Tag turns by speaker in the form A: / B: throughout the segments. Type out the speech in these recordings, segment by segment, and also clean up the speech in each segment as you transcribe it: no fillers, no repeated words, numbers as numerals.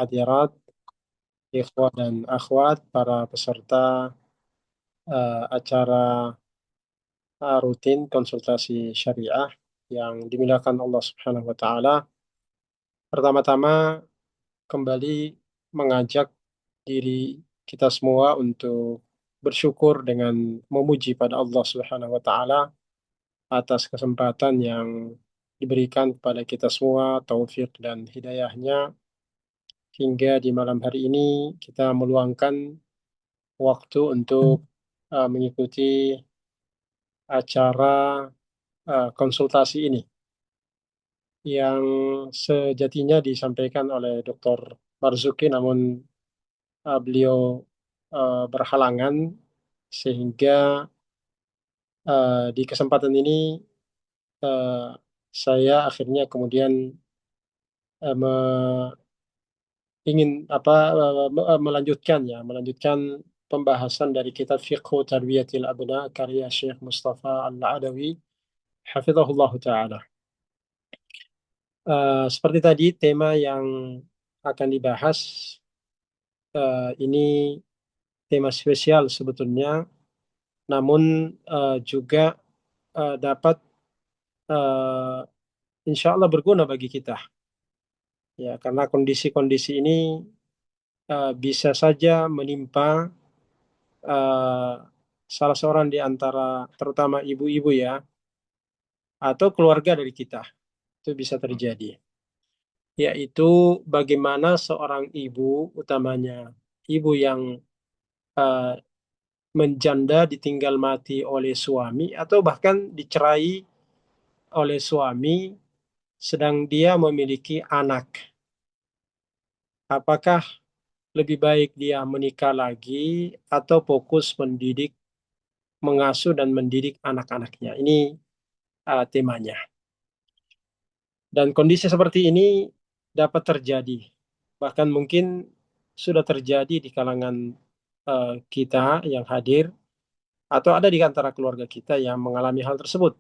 A: hadirat, ikhwah dan akhwat, para peserta acara rutin konsultasi syariah yang dimuliakan Allah Subhanahu wa taala. Pertama-tama kembali mengajak diri kita semua untuk bersyukur dengan memuji pada Allah Subhanahu wa taala atas kesempatan yang diberikan kepada kita semua, taufik dan hidayahnya, hingga di malam hari ini kita meluangkan waktu untuk mengikuti acara konsultasi ini yang sejatinya disampaikan oleh Dr. Marzuki, namun beliau berhalangan, sehingga di kesempatan ini eh, saya akhirnya kemudian ingin melanjutkan pembahasan dari kitab Fiqhu Tarbiyatil Abna karya Syekh Mustafa Al-Adawi hafizahullah taala. Seperti tadi tema yang akan dibahas ini tema spesial sebetulnya, namun juga dapat insya Allah berguna bagi kita, ya, karena kondisi-kondisi ini bisa saja menimpa eh, salah seorang di antara terutama ibu-ibu, ya, atau keluarga dari kita. Itu bisa terjadi, yaitu bagaimana seorang ibu, utamanya ibu yang eh, menjanda, ditinggal mati oleh suami atau bahkan dicerai oleh suami, sedang dia memiliki anak. Apakah lebih baik dia menikah lagi atau fokus mendidik, mengasuh dan mendidik anak-anaknya? Ini temanya. Dan kondisi seperti ini dapat terjadi, bahkan mungkin sudah terjadi di kalangan kita yang hadir, atau ada di antara keluarga kita yang mengalami hal tersebut.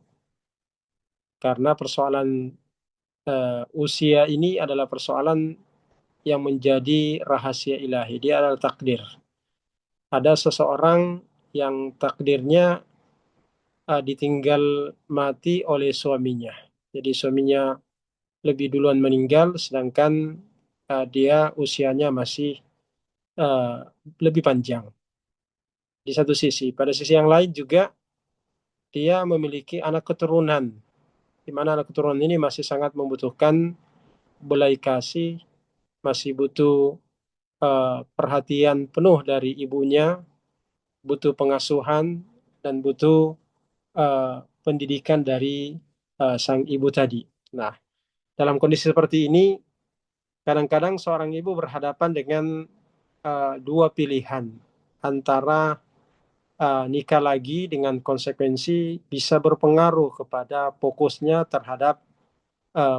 A: Karena persoalan usia ini adalah persoalan yang menjadi rahasia ilahi. Dia adalah takdir. Ada seseorang yang takdirnya ditinggal mati oleh suaminya. Jadi suaminya lebih duluan meninggal, sedangkan dia usianya masih uh, lebih panjang. Di satu sisi, pada sisi yang lain juga dia memiliki anak keturunan, di mana anak keturunan ini masih sangat membutuhkan belai kasih, masih butuh perhatian penuh dari ibunya, butuh pengasuhan dan butuh pendidikan dari sang ibu tadi. Nah, dalam kondisi seperti ini, kadang-kadang seorang ibu berhadapan dengan dua pilihan, antara nikah lagi dengan konsekuensi bisa berpengaruh kepada fokusnya terhadap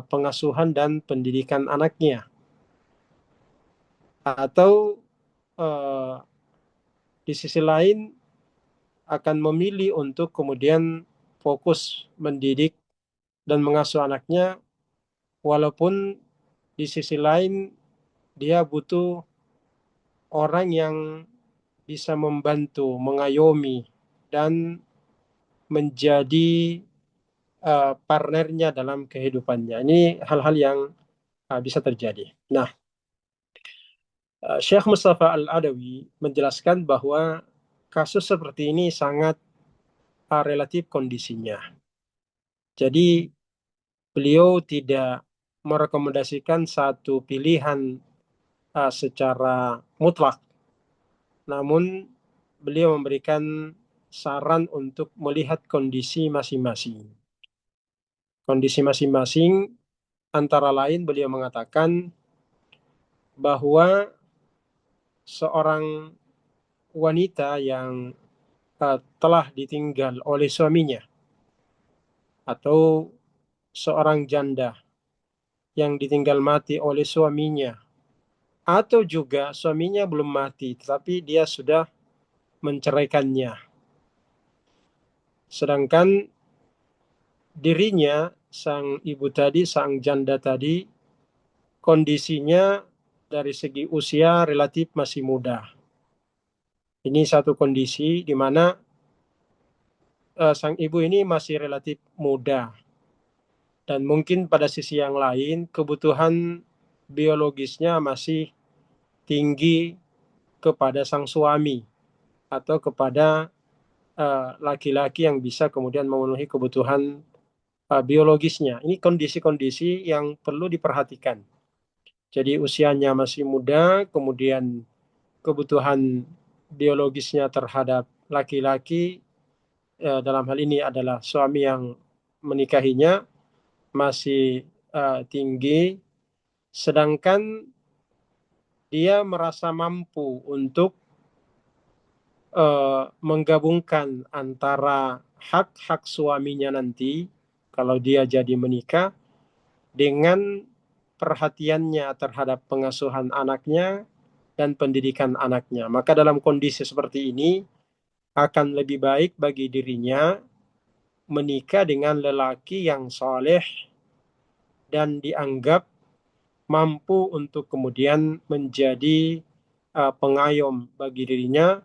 A: pengasuhan dan pendidikan anaknya, atau uh, di sisi lain akan memilih untuk kemudian fokus mendidik dan mengasuh anaknya, walaupun di sisi lain dia butuh orang yang bisa membantu, mengayomi, dan menjadi partnernya dalam kehidupannya. Ini hal-hal yang bisa terjadi. Nah, Syekh Mustafa Al-Adawi menjelaskan bahwa kasus seperti ini sangat relatif kondisinya. Jadi beliau tidak merekomendasikan satu pilihan secara mutlak, namun beliau memberikan saran untuk melihat kondisi masing-masing. Kondisi masing-masing antara lain beliau mengatakan bahwa seorang wanita yang telah ditinggal oleh suaminya, atau seorang janda yang ditinggal mati oleh suaminya, atau juga suaminya belum mati tetapi dia sudah menceraikannya, sedangkan dirinya, sang ibu tadi, sang janda tadi, kondisinya dari segi usia relatif masih muda. Ini satu kondisi di mana sang ibu ini masih relatif muda, dan mungkin pada sisi yang lain kebutuhan biologisnya masih tinggi kepada sang suami atau kepada laki-laki yang bisa kemudian memenuhi kebutuhan biologisnya. Ini kondisi-kondisi yang perlu diperhatikan. Jadi usianya masih muda, kemudian kebutuhan biologisnya terhadap laki-laki, dalam hal ini adalah suami yang menikahinya, masih tinggi, sedangkan dia merasa mampu untuk menggabungkan antara hak-hak suaminya nanti kalau dia jadi menikah dengan perhatiannya terhadap pengasuhan anaknya dan pendidikan anaknya. Maka dalam kondisi seperti ini akan lebih baik bagi dirinya menikah dengan lelaki yang soleh dan dianggap mampu untuk kemudian menjadi pengayom bagi dirinya,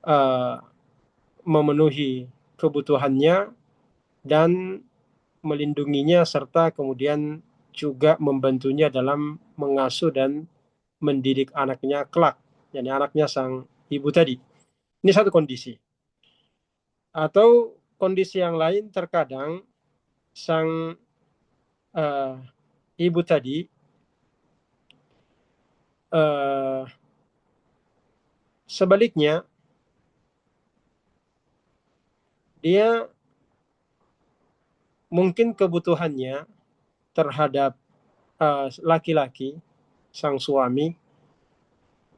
A: uh, memenuhi kebutuhannya dan melindunginya, serta kemudian juga membantunya dalam mengasuh dan mendidik anaknya kelak, yakni anaknya sang ibu tadi. Ini satu kondisi. Atau kondisi yang lain, terkadang sang uh, ibu tadi uh, sebaliknya dia mungkin kebutuhannya terhadap laki-laki sang suami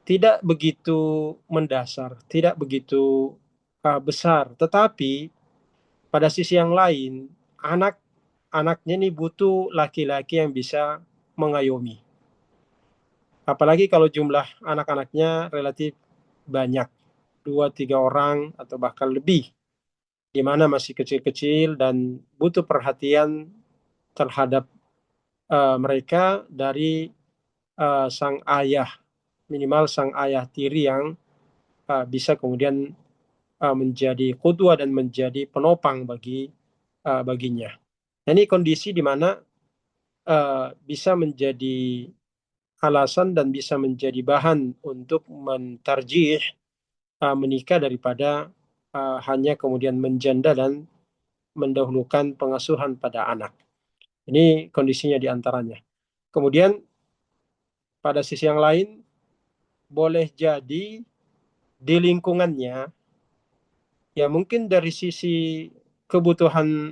A: tidak begitu mendasar, tidak begitu besar, tetapi pada sisi yang lain anaknya ini butuh laki-laki yang bisa mengayomi. Apalagi kalau jumlah anak-anaknya relatif banyak, 2-3 orang atau bahkan lebih, di mana masih kecil-kecil dan butuh perhatian terhadap mereka dari sang ayah, minimal sang ayah tiri yang bisa kemudian menjadi qudwah dan menjadi penopang baginya. Nah, ini kondisi di mana bisa menjadi alasan dan bisa menjadi bahan untuk mentarjih menikah daripada hanya kemudian menjanda dan mendahulukan pengasuhan pada anak. Ini kondisinya di antaranya. Kemudian pada sisi yang lain, boleh jadi di lingkungannya, ya mungkin dari sisi kebutuhan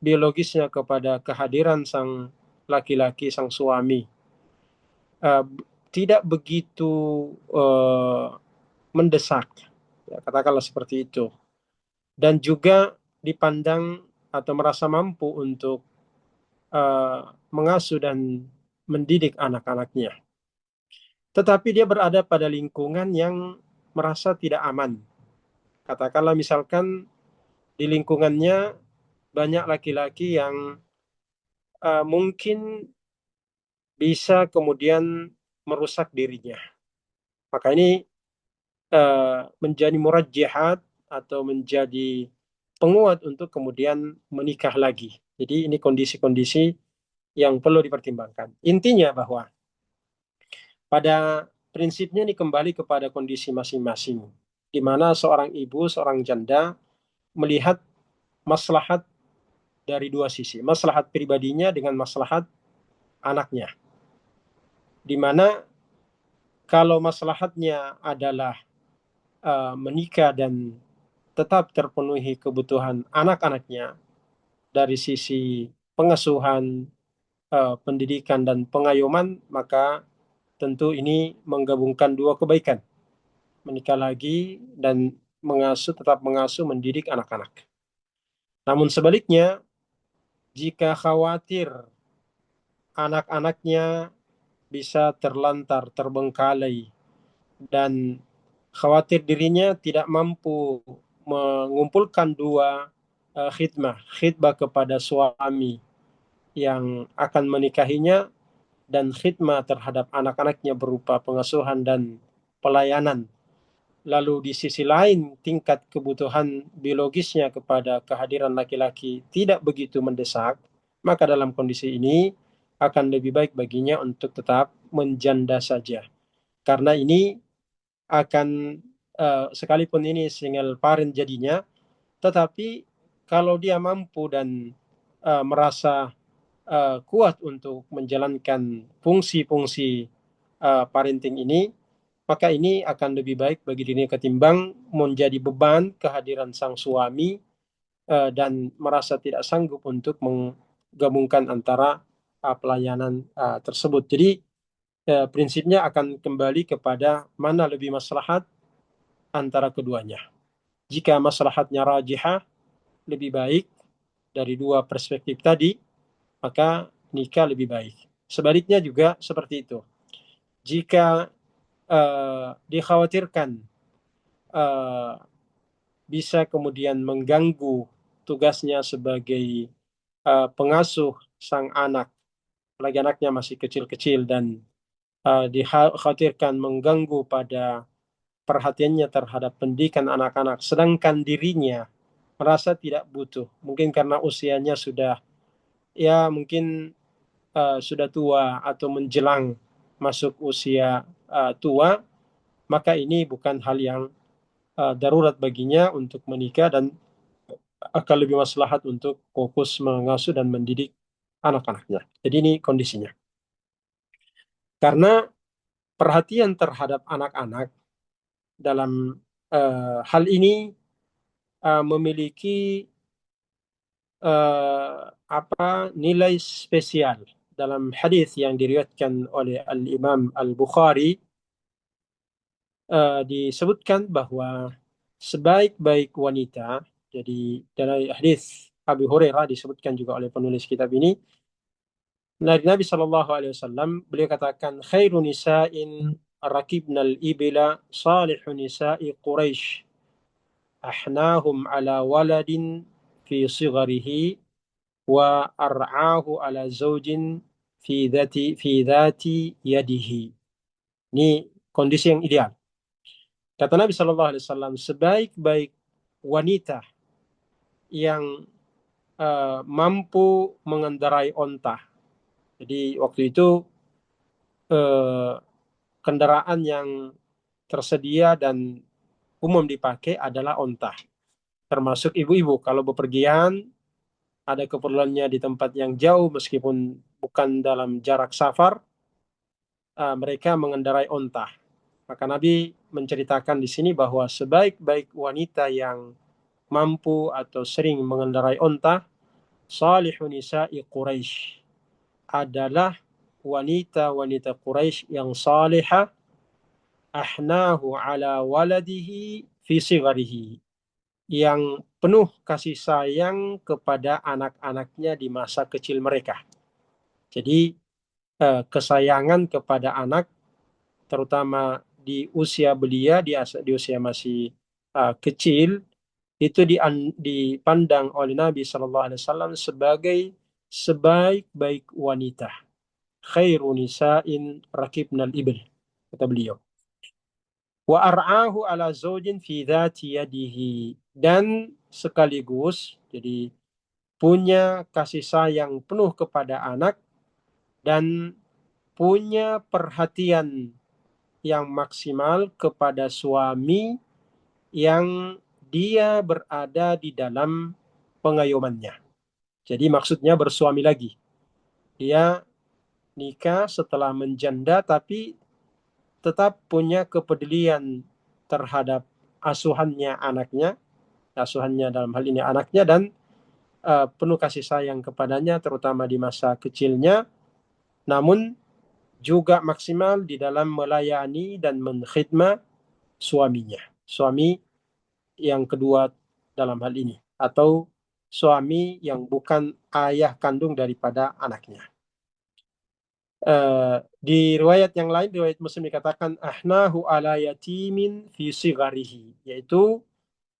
A: biologisnya kepada kehadiran sang laki-laki, sang suami, uh, tidak begitu uh, mendesak, ya, katakanlah seperti itu. Dan juga dipandang atau merasa mampu untuk mengasuh dan mendidik anak-anaknya. Tetapi dia berada pada lingkungan yang merasa tidak aman. Katakanlah misalkan di lingkungannya banyak laki-laki yang mungkin bisa kemudian merusak dirinya. Maka ini menjadi murajjihat atau menjadi penguat untuk kemudian menikah lagi. Jadi ini kondisi-kondisi yang perlu dipertimbangkan. Intinya bahwa pada prinsipnya ini kembali kepada kondisi masing-masing, di mana seorang ibu, seorang janda melihat maslahat dari dua sisi, maslahat pribadinya dengan maslahat anaknya. Di mana kalau maslahatnya adalah menikah dan tetap terpenuhi kebutuhan anak-anaknya dari sisi pengasuhan, pendidikan dan pengayoman, maka tentu ini menggabungkan dua kebaikan, menikah lagi dan tetap mengasuh, mendidik anak-anak. Namun sebaliknya, jika khawatir anak-anaknya bisa terlantar, terbengkalai, dan khawatir dirinya tidak mampu mengumpulkan dua khidbah kepada suami yang akan menikahinya dan khidmat terhadap anak-anaknya berupa pengasuhan dan pelayanan. Lalu di sisi lain tingkat kebutuhan biologisnya kepada kehadiran laki-laki tidak begitu mendesak, maka dalam kondisi ini akan lebih baik baginya untuk tetap menjanda saja. Karena ini akan sekalipun ini single parent jadinya, tetapi kalau dia mampu dan merasa kuat untuk menjalankan fungsi-fungsi parenting ini, maka ini akan lebih baik bagi dirinya ketimbang menjadi beban kehadiran sang suami dan merasa tidak sanggup untuk menggabungkan antara pelayanan tersebut. Jadi prinsipnya akan kembali kepada mana lebih maslahat antara keduanya. Jika maslahatnya rajihah, lebih baik dari dua perspektif tadi, maka nikah lebih baik. Sebaliknya juga seperti itu. Jika dikhawatirkan bisa kemudian mengganggu tugasnya sebagai pengasuh sang anak, apalagi anaknya masih kecil-kecil dan dikhawatirkan mengganggu pada perhatiannya terhadap pendidikan anak-anak, sedangkan dirinya merasa tidak butuh, mungkin karena usianya sudah mungkin sudah tua atau menjelang masuk usia tua, maka ini bukan hal yang darurat baginya untuk menikah dan akan lebih maslahat untuk fokus mengasuh dan mendidik anak-anaknya. Jadi ini kondisinya. Karena perhatian terhadap anak-anak dalam hal ini memiliki nilai spesial. Dalam hadis yang diriwayatkan oleh Al-Imam Al-Bukhari disebutkan bahwa sebaik-baik wanita, jadi dari hadis Abu Hurairah disebutkan juga oleh penulis kitab ini, dari Nabi Shallallahu Alaihi Wasallam beliau katakan khairu nisa'in rakibnal ibila salihu nisa'i Quraisy ahnahum ala waladin fi sigharihi wa ar'ahu ala zaujin fi dhati yadihi. Ini kondisi yang ideal. Kata Nabi Shallallahu Alaihi Wasallam, sebaik-baik wanita yang mampu mengendarai onta. Jadi waktu itu kendaraan yang tersedia dan umum dipakai adalah onta. Termasuk ibu-ibu kalau bepergian ada keperluannya di tempat yang jauh meskipun bukan dalam jarak safar, mereka mengendarai onta. Maka Nabi menceritakan di sini bahwa sebaik-baik wanita yang mampu atau sering mengendarai onta, salihun nisa'i Quraisy, adalah wanita-wanita Quraisy yang salihah, ahnahu ala waladihi fi sigharihi, yang penuh kasih sayang kepada anak-anaknya di masa kecil mereka. Jadi kesayangan kepada anak, terutama di usia belia, di usia masih kecil, itu dipandang oleh Nabi Shallallahu Alaihi Wasallam sebagai sebaik-baik wanita. Khairu nisa'in rakibnal ibil, kata beliau. Wa ar'ahu ala zaujin fi dhati yadihi, dan sekaligus jadi punya kasih sayang penuh kepada anak dan punya perhatian yang maksimal kepada suami yang dia berada di dalam pengayumannya. Jadi maksudnya bersuami lagi. Dia nikah setelah menjanda tapi tetap punya kepedulian terhadap asuhannya anaknya, asuhannya dalam hal ini anaknya, dan penuh kasih sayang kepadanya terutama di masa kecilnya, namun juga maksimal di dalam melayani dan mengkhidmat suaminya, suami yang kedua dalam hal ini, atau suami yang bukan ayah kandung daripada anaknya. Di riwayat yang lain, riwayat Muslim dikatakan ahnahu ala yatimin fi sigharihi, yaitu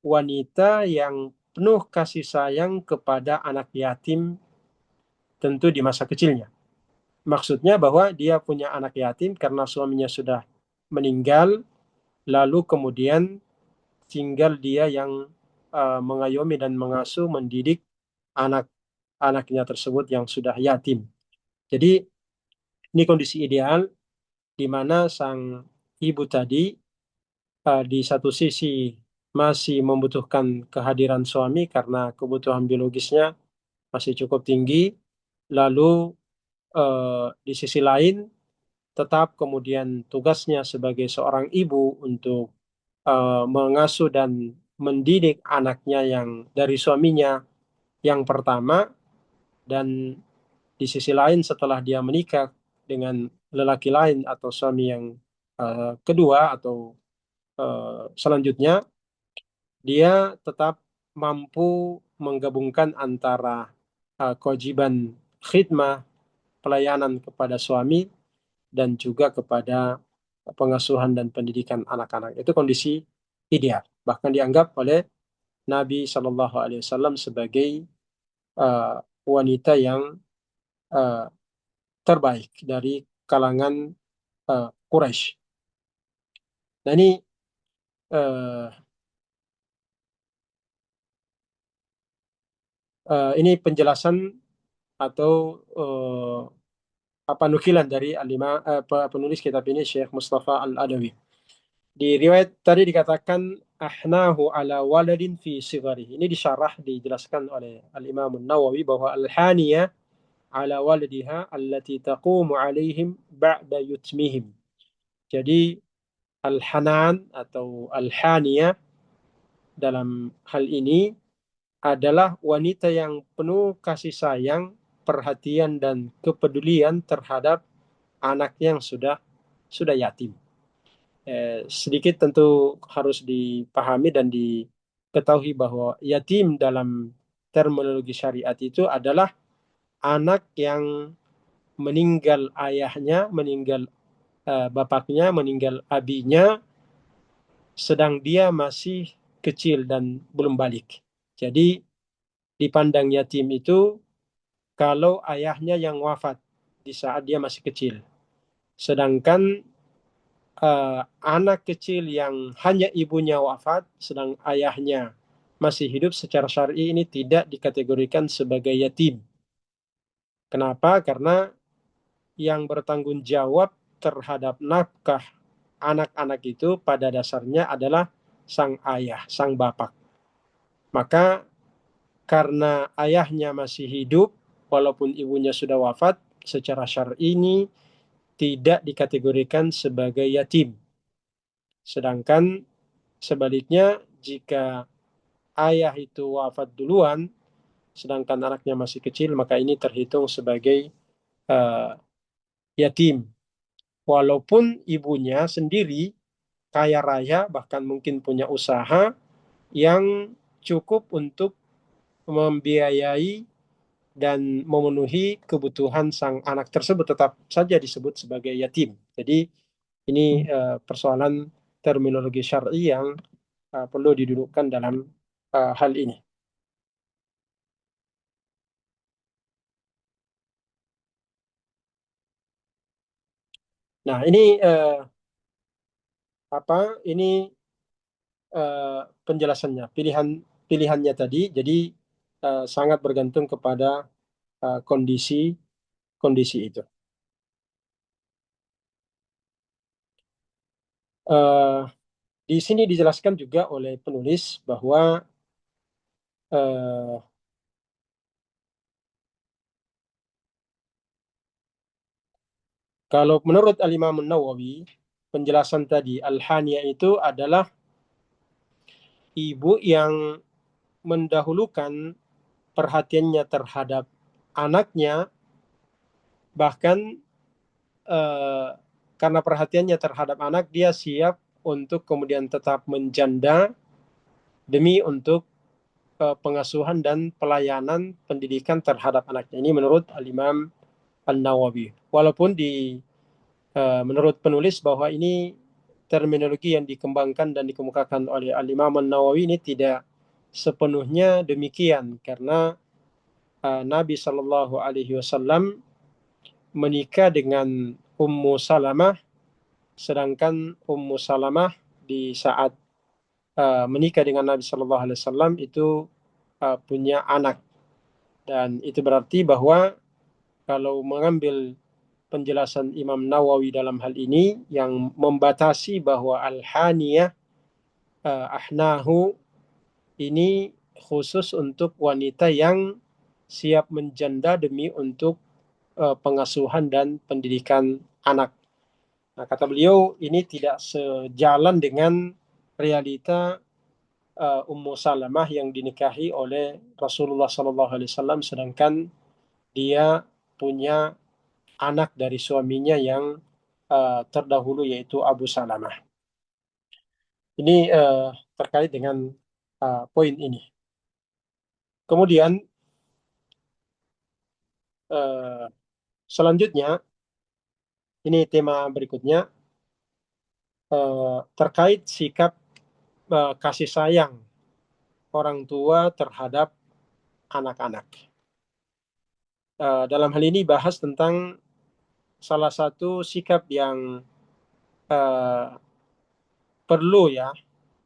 A: wanita yang penuh kasih sayang kepada anak yatim tentu di masa kecilnya. Maksudnya bahwa dia punya anak yatim karena suaminya sudah meninggal, lalu kemudian tinggal dia yang mengayomi dan mengasuh, mendidik anak-anaknya tersebut yang sudah yatim. Jadi ini kondisi ideal di mana sang ibu tadi di satu sisi masih membutuhkan kehadiran suami karena kebutuhan biologisnya masih cukup tinggi, lalu di sisi lain tetap kemudian tugasnya sebagai seorang ibu untuk mengasuh dan mendidik anaknya yang dari suaminya yang pertama, dan di sisi lain setelah dia menikah dengan lelaki lain atau suami yang kedua atau selanjutnya, dia tetap mampu menggabungkan antara kewajiban khidmah, pelayanan kepada suami dan juga kepada pengasuhan dan pendidikan anak-anak. Itu kondisi ideal. Bahkan dianggap oleh Nabi Shallallahu Alaihi Wasallam sebagai wanita yang uh, terbaik dari kalangan Quraisy. Nah uh, ini penjelasan atau apa nukilan dari penulis kitab ini Syekh Mustafa Al-Adawi. Di riwayat tadi dikatakan ahnahu ala waladin fi sigari. Ini disyarah dijelaskan oleh Al-Imam Nawawi bahwa al-haniya ala waladiha allati taqumu alaihim ba'da yutmihim. Jadi al-hanan atau al-haniya dalam hal ini adalah wanita yang penuh kasih sayang, perhatian dan kepedulian terhadap anak yang sudah yatim. Sedikit tentu harus dipahami dan diketahui bahwa yatim dalam terminologi syariat itu adalah anak yang meninggal ayahnya, meninggal bapaknya, meninggal abinya, sedang dia masih kecil dan belum balik. Jadi dipandang yatim itu kalau ayahnya yang wafat di saat dia masih kecil. Sedangkan anak kecil yang hanya ibunya wafat, sedang ayahnya masih hidup secara syar'i ini tidak dikategorikan sebagai yatim. Kenapa? Karena yang bertanggung jawab terhadap nafkah anak-anak itu pada dasarnya adalah sang ayah, sang bapak. Maka karena ayahnya masih hidup, walaupun ibunya sudah wafat, secara syar'i ini tidak dikategorikan sebagai yatim. Sedangkan sebaliknya, jika ayah itu wafat duluan, sedangkan anaknya masih kecil, maka ini terhitung sebagai uh, yatim. Walaupun ibunya sendiri kaya raya, bahkan mungkin punya usaha yang cukup untuk membiayai dan memenuhi kebutuhan sang anak tersebut, tetap saja disebut sebagai yatim. Jadi ini persoalan terminologi syar'i yang perlu didudukkan dalam hal ini. Nah, ini ini penjelasannya, pilihannya tadi. Jadi sangat bergantung kepada kondisi kondisi itu. Uh, di sini dijelaskan juga oleh penulis bahwa uh, kalau menurut Al-Imam Nawawi, penjelasan tadi Al-Haniya itu adalah ibu yang mendahulukan perhatiannya terhadap anaknya, bahkan eh, karena perhatiannya terhadap anak, dia siap untuk kemudian tetap menjanda demi untuk pengasuhan dan pelayanan pendidikan terhadap anaknya. Ini menurut Al-Imam An-Nawawi. Walaupun menurut penulis bahwa ini terminologi yang dikembangkan dan dikemukakan oleh Al-Imam An-Nawawi ini tidak sepenuhnya demikian, karena Nabi Shallallahu Alaihi Wasallam menikah dengan Ummu Salamah, sedangkan Ummu Salamah di saat menikah dengan Nabi Shallallahu Alaihi Wasallam itu punya anak, dan itu berarti bahwa kalau mengambil penjelasan Imam Nawawi dalam hal ini yang membatasi bahwa al-haniyah ahnahu ini khusus untuk wanita yang siap menjanda demi untuk pengasuhan dan pendidikan anak. Nah, kata beliau ini tidak sejalan dengan realita Ummu Salamah yang dinikahi oleh Rasulullah SAW, sedangkan dia punya anak dari suaminya yang terdahulu yaitu Abu Salamah. Ini terkait dengan poin ini. Kemudian uh, selanjutnya, ini tema berikutnya terkait sikap kasih sayang orang tua terhadap anak-anak. Dalam hal ini bahas tentang salah satu sikap yang uh, perlu ya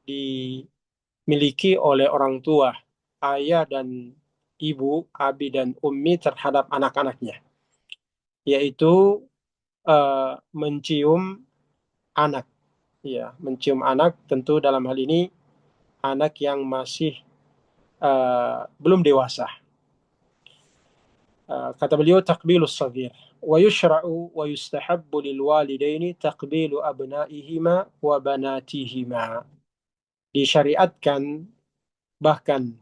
A: dimiliki oleh orang tua, ayah dan ibu, abi dan ummi terhadap anak-anaknya, yaitu mencium anak. Ya, mencium anak tentu dalam hal ini anak yang masih belum dewasa. Kata beliau takbilus sagir wa yushra'u wa yustahabbu lil walidaini taqbilu abnaihima wa banatihima. Disyariatkan, bahkan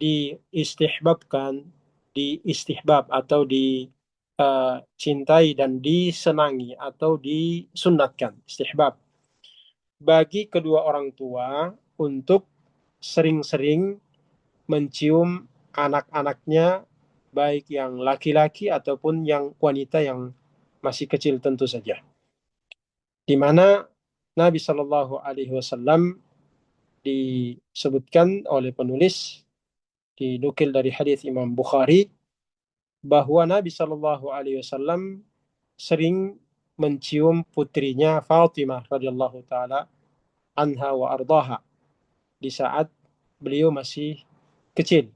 A: diistihbabkan, diistihbab atau dicintai dan disenangi atau disunatkan, istihbab, bagi kedua orang tua untuk sering-sering mencium anak-anaknya, baik yang laki-laki ataupun yang wanita yang masih kecil tentu saja. Di mana Nabi Shallallahu Alaihi Wasallam disebutkan oleh penulis, dinukil dari hadis Imam Bukhari, bahwa Nabi Shallallahu Alaihi Wasallam sering mencium putrinya Fatimah radhiyallahu taala anha wa ardaha di saat beliau masih kecil.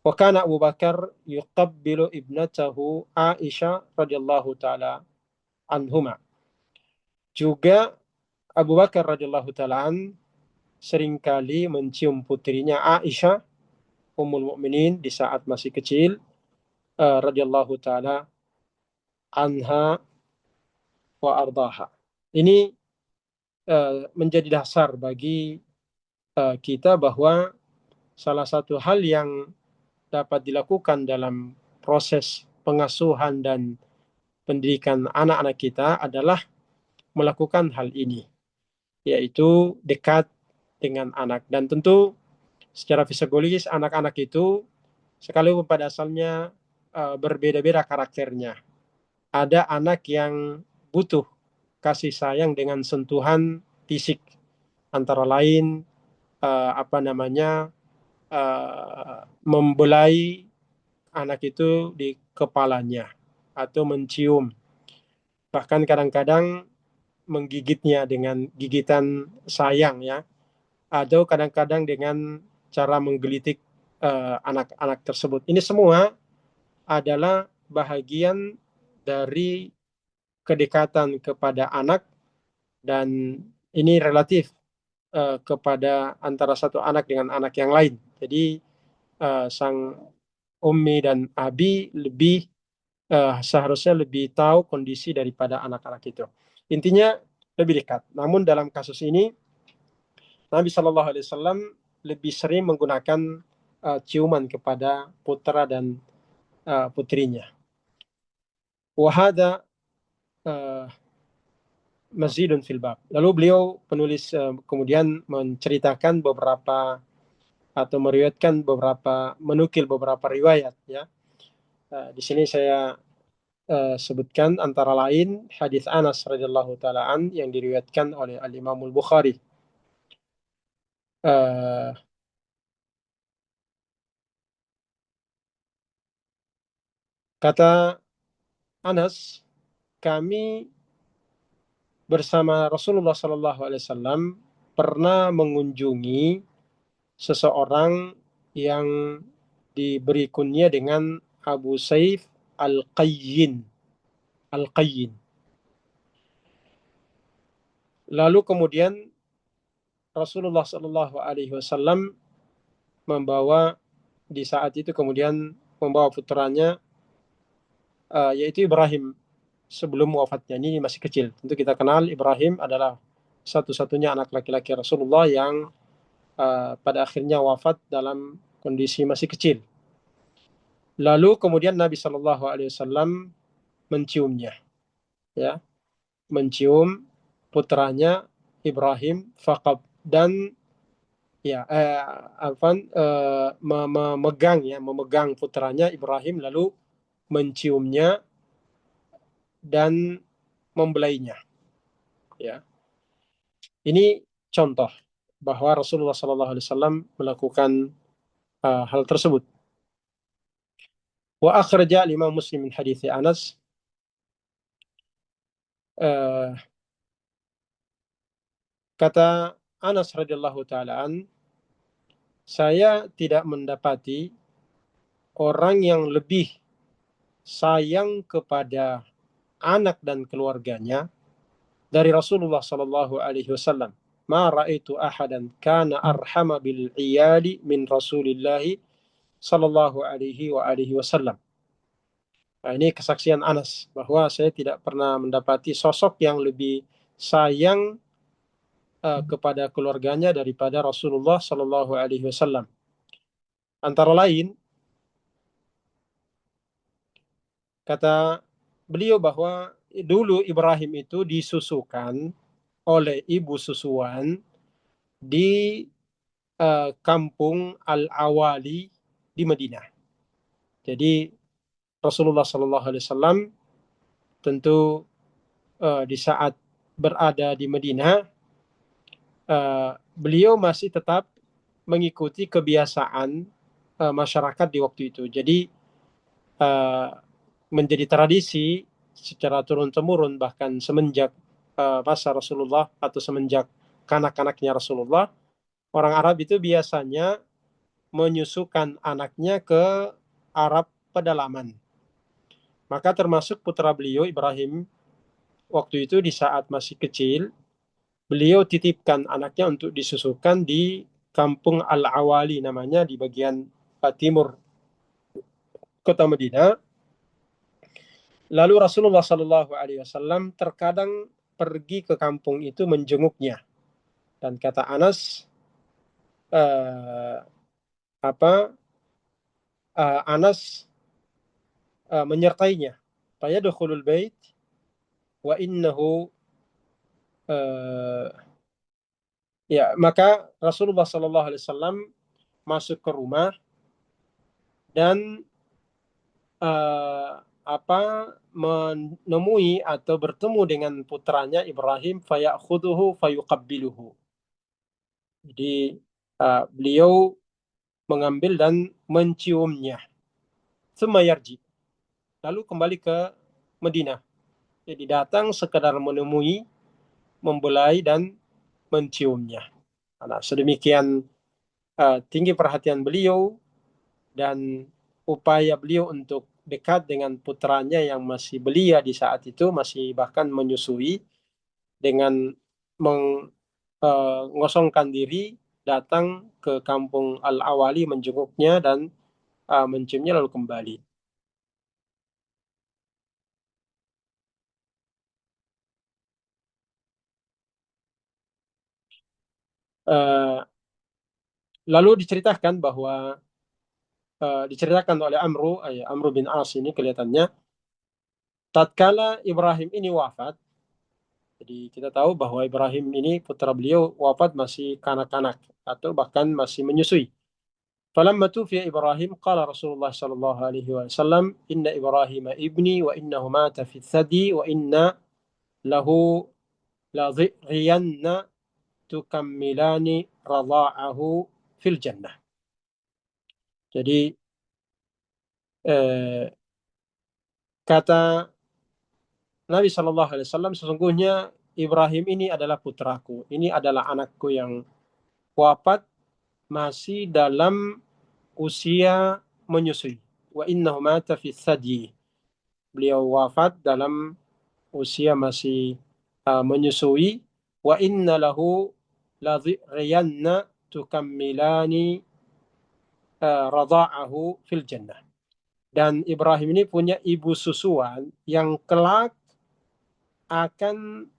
A: Wa kana Abu Bakar yuqabbilu ibnatahu Aisyah radhiyallahu taala anhuma. Juga Abu Bakar radhiyallahu taala seringkali mencium putrinya Aisyah Ummul Mukminin di saat masih kecil radhiyallahu taala anha wa ardaha. Ini menjadi dasar bagi kita bahwa salah satu hal yang dapat dilakukan dalam proses pengasuhan dan pendidikan anak-anak kita adalah melakukan hal ini, yaitu dekat dengan anak. Dan tentu secara fisiologis anak-anak itu sekalipun pada asalnya berbeda-beda karakternya. Ada anak yang butuh kasih sayang dengan sentuhan fisik, antara lain membelai anak itu di kepalanya atau mencium, bahkan kadang-kadang menggigitnya dengan gigitan sayang ya, atau kadang-kadang dengan cara menggelitik anak-anak tersebut. Ini semua adalah bahagian dari kedekatan kepada anak, dan ini relatif kepada antara satu anak dengan anak yang lain. Jadi sang ummi dan abi lebih seharusnya lebih tahu kondisi daripada anak-anak itu. Intinya lebih dekat. Namun dalam kasus ini Nabi Shallallahu Alaihi Wasallam lebih sering menggunakan ciuman kepada putra dan putrinya. Wahada mazidun fil bab. Lalu beliau penulis kemudian menceritakan beberapa atau meriwayatkan beberapa, menukil beberapa riwayat ya. Di sini saya sebutkan antara lain hadis Anas radhiyallahu taala an yang diriwayatkan oleh Al Imamul Bukhari. Kata Anas, kami bersama Rasulullah SAW pernah mengunjungi seseorang yang diberi kunyah dengan Abu Saif Al-Qayyin. Al-Qayyin. Lalu kemudian Rasulullah SAW membawa di saat itu kemudian membawa putranya yaitu Ibrahim sebelum wafatnya. Ini masih kecil. Tentu kita kenal Ibrahim adalah satu-satunya anak laki-laki Rasulullah yang pada akhirnya wafat dalam kondisi masih kecil. Lalu kemudian Nabi Shallallahu Alaihi Wasallam menciumnya, ya, mencium putranya Ibrahim Faqab dan ya memegang putranya Ibrahim lalu menciumnya dan membelainya, ya. Ini contoh bahwa Rasulullah Shallallahu Alaihi Wasallam melakukan hal tersebut. Wa akhraja Imam Muslim min hadits Anas, uh, kata Anas radhiyallahu taalaan, saya tidak mendapati orang yang lebih sayang kepada anak dan keluarganya dari Rasulullah sallallahu alaihi wasallam. Ma ra'aitu ahadan kana arhama bil iyali min Rasulillah sallallahu alaihi wa alihi wasallam. Nah, ini kesaksian Anas bahwa saya tidak pernah mendapati sosok yang lebih sayang kepada keluarganya daripada Rasulullah sallallahu alaihi wasallam. Antara lain kata beliau bahwa dulu Ibrahim itu disusukan oleh ibu susuan di kampung Al-Awali di Madinah. Jadi Rasulullah Sallallahu Alaihi Wasallam tentu di saat berada di Madinah, beliau masih tetap mengikuti kebiasaan masyarakat di waktu itu. Jadi menjadi tradisi secara turun-temurun bahkan semenjak masa Rasulullah atau semenjak kanak-kanaknya Rasulullah, orang Arab itu biasanya menyusukan anaknya ke Arab pedalaman. Maka termasuk putra beliau Ibrahim waktu itu di saat masih kecil, beliau titipkan anaknya untuk disusukan di kampung Al-Awali namanya di bagian timur kota Madinah. Lalu Rasulullah Shallallahu Alaihi Wasallam terkadang pergi ke kampung itu menjenguknya. Dan kata Anas, Anas menyertainya. Fayadkhulul bait wa innahu ya, maka Rasulullah Shallallahu Alaihi Wasallam masuk ke rumah dan menemui atau bertemu dengan putranya Ibrahim, fayakhuduhu fayuqabbiluhu. Jadi beliau mengambil dan menciumnya. Tsumma yarji. Lalu kembali ke Madinah. Jadi datang sekedar menemui, membelai dan menciumnya. Nah, sedemikian tinggi perhatian beliau dan upaya beliau untuk dekat dengan putranya yang masih belia di saat itu, masih bahkan menyusui, dengan mengosongkan diri datang ke kampung Al-Awali menjenguknya dan menciumnya lalu kembali. Lalu diceritakan bahwa diceritakan oleh Amru bin As ini kelihatannya tatkala Ibrahim ini wafat. Jadi kita tahu bahwa Ibrahim ini putra beliau wafat masih kanak-kanak atau bahkan masih menyusui. Falamma tufiya Ibrahim qala Rasulullah sallallahu alaihi wasallam inna Ibrahim ibni wa innahu mata fi thadi wa inna lahu la dhiyanna tukammilani radha'ahu fil jannah. Jadi kata Nabi Shallallahu Alaihi Wasallam, sesungguhnya Ibrahim ini adalah putraku, ini adalah anakku yang wafat masih dalam usia menyusui. Wa innahu mata fi thadyi. Beliau wafat dalam usia masih menyusui. Wa inna lahu ladhi'riyanna tukammilani radha'ahu fil jannah. Dan Ibrahim ini punya ibu susuan yang kelak akan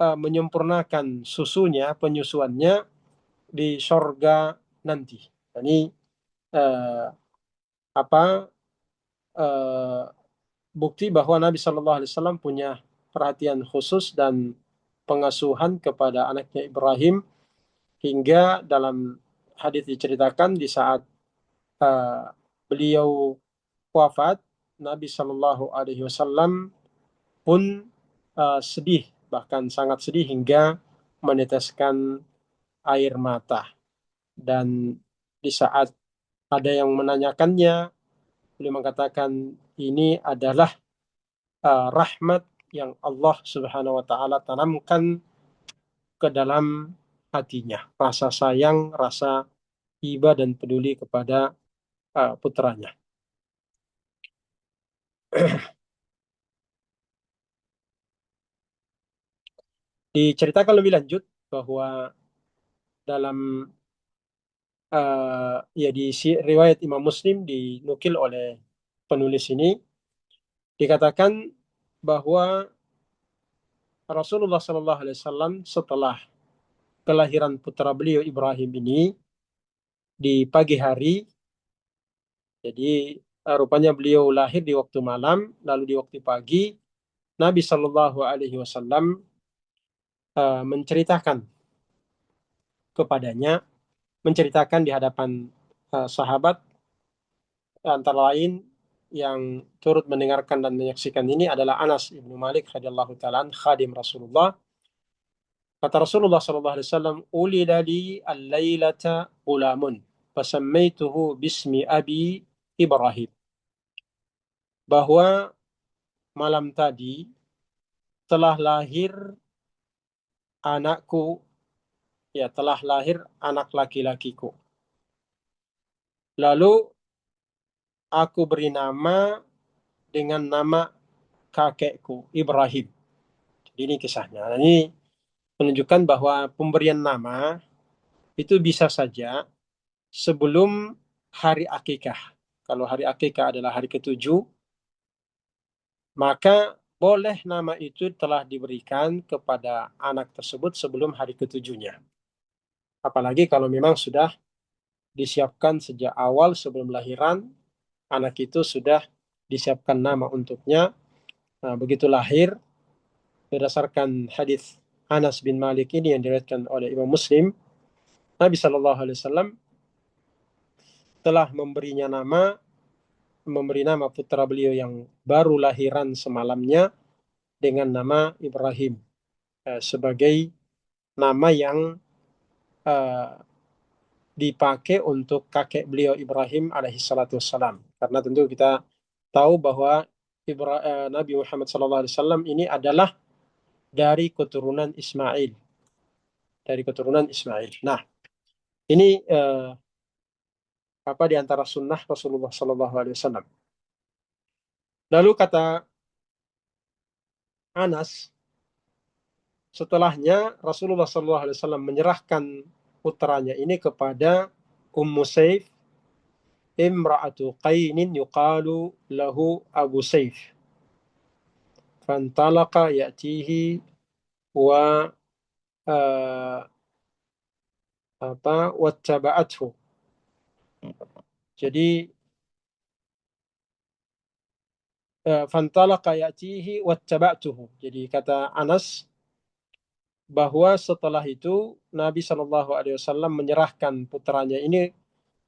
A: menyempurnakan susunya, penyusuannya di sorga nanti. Ini bukti bahwa Nabi Shallallahu Alaihi Wasallam punya perhatian khusus dan pengasuhan kepada anaknya Ibrahim, hingga dalam hadis diceritakan di saat beliau wafat, Nabi Shallallahu Alaihi Wasallam pun sedih, bahkan sangat sedih hingga meneteskan air mata. Dan di saat ada yang menanyakannya, beliau mengatakan ini adalah rahmat yang Allah Subhanahu wa taala tanamkan ke dalam hatinya, rasa sayang, rasa iba dan peduli kepada putranya. Diceritakan lebih lanjut bahwa dalam ya di riwayat Imam Muslim dinukil oleh penulis ini, dikatakan bahwa Rasulullah Shallallahu Alaihi Wasallam setelah kelahiran putra beliau Ibrahim ini di pagi hari, jadi rupanya beliau lahir di waktu malam, lalu di waktu pagi Nabi Shallallahu Alaihi Wasallam menceritakan kepadanya, menceritakan di hadapan sahabat, antara lain yang turut mendengarkan dan menyaksikan ini adalah Anas ibnu Malik radhiyallahu taala, khadim Rasulullah. Kata Rasulullah sallallahu alaihi wasallam, "Ulida li al-lailata ghulamun, fasammaituhu bismi abi Ibrahim." Bahwa malam tadi telah lahir anakku, ya telah lahir anak laki-lakiku. Lalu aku beri nama dengan nama kakekku Ibrahim. Jadi ini kisahnya. Ini menunjukkan bahwa pemberian nama itu bisa saja sebelum hari akikah. Kalau hari akikah adalah hari ketujuh, maka boleh nama itu telah diberikan kepada anak tersebut sebelum hari ketujuhnya. Apalagi kalau memang sudah disiapkan sejak awal sebelum lahiran, anak itu sudah disiapkan nama untuknya. Nah, begitu lahir, berdasarkan hadis Anas bin Malik ini yang diriwayatkan oleh Imam Muslim, Nabi Shallallahu Alaihi Wasallam telah memberi nama putra beliau yang baru lahiran semalamnya dengan nama Ibrahim, sebagai nama yang dipakai untuk kakek beliau Ibrahim alaihissalatu wassalam. Karena tentu kita tahu bahwa Nabi Muhammad SAW ini adalah dari keturunan Ismail. Dari keturunan Ismail. Nah, ini di antara sunnah Rasulullah SAW. Lalu kata Anas, setelahnya Rasulullah SAW menyerahkan putranya ini kepada Ummu Saif, imra'atu qainin yuqalu lahu Abu Saif. Fantalaqa ya'tihi wa wattaba'athu. Jadi fantalaqa ya'tihi wattaba'tuhu. Jadi kata Anas bahwa setelah itu Nabi Shallallahu Alaihi Wasallam menyerahkan putranya ini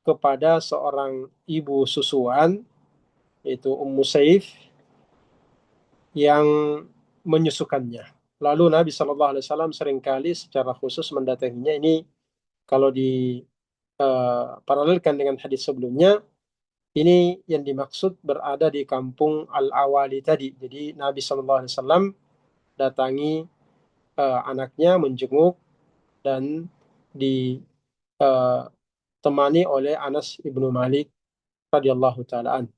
A: kepada seorang ibu susuan, yaitu Ummu Saif, yang menyusukannya. Lalu Nabi Shallallahu Alaihi Wasallam seringkali secara khusus mendatanginya. Ini kalau di paralelkan dengan hadis sebelumnya, Ini yang dimaksud berada di kampung Al-Awali tadi. Jadi Nabi SAW datangi anaknya, menjenguk, dan ditemani oleh Anas ibnu Malik radhiyallahu taalaan.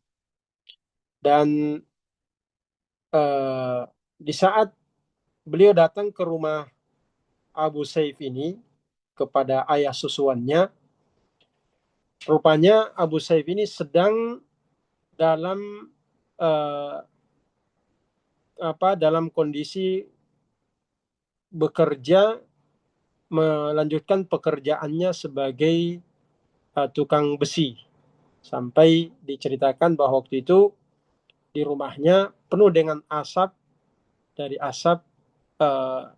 A: Dan di saat beliau datang ke rumah Abu Saif ini kepada ayah susuannya, rupanya Abu Saif ini sedang dalam uh, dalam kondisi bekerja, melanjutkan pekerjaannya sebagai tukang besi, sampai diceritakan bahwa waktu itu di rumahnya penuh dengan asap, dari asap uh,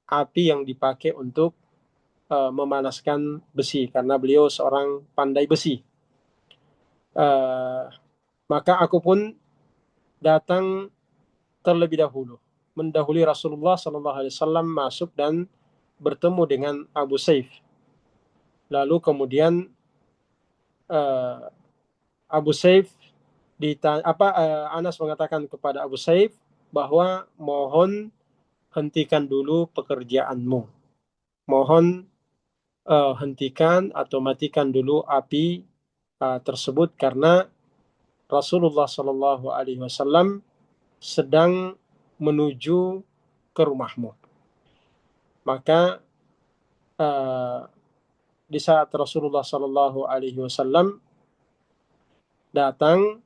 A: api yang dipakai untuk memanaskan besi, karena beliau seorang pandai besi. Uh, maka aku pun datang terlebih dahulu, mendahului Rasulullah SAW masuk dan bertemu dengan Abu Saif. Lalu kemudian uh, Abu Saif Anas mengatakan kepada Abu Saif bahwa mohon hentikan dulu pekerjaanmu. Mohon hentikan atau matikan dulu api tersebut, karena Rasulullah Shallallahu Alaihi Wasallam sedang menuju ke rumahmu. Maka di saat Rasulullah Shallallahu Alaihi Wasallam datang,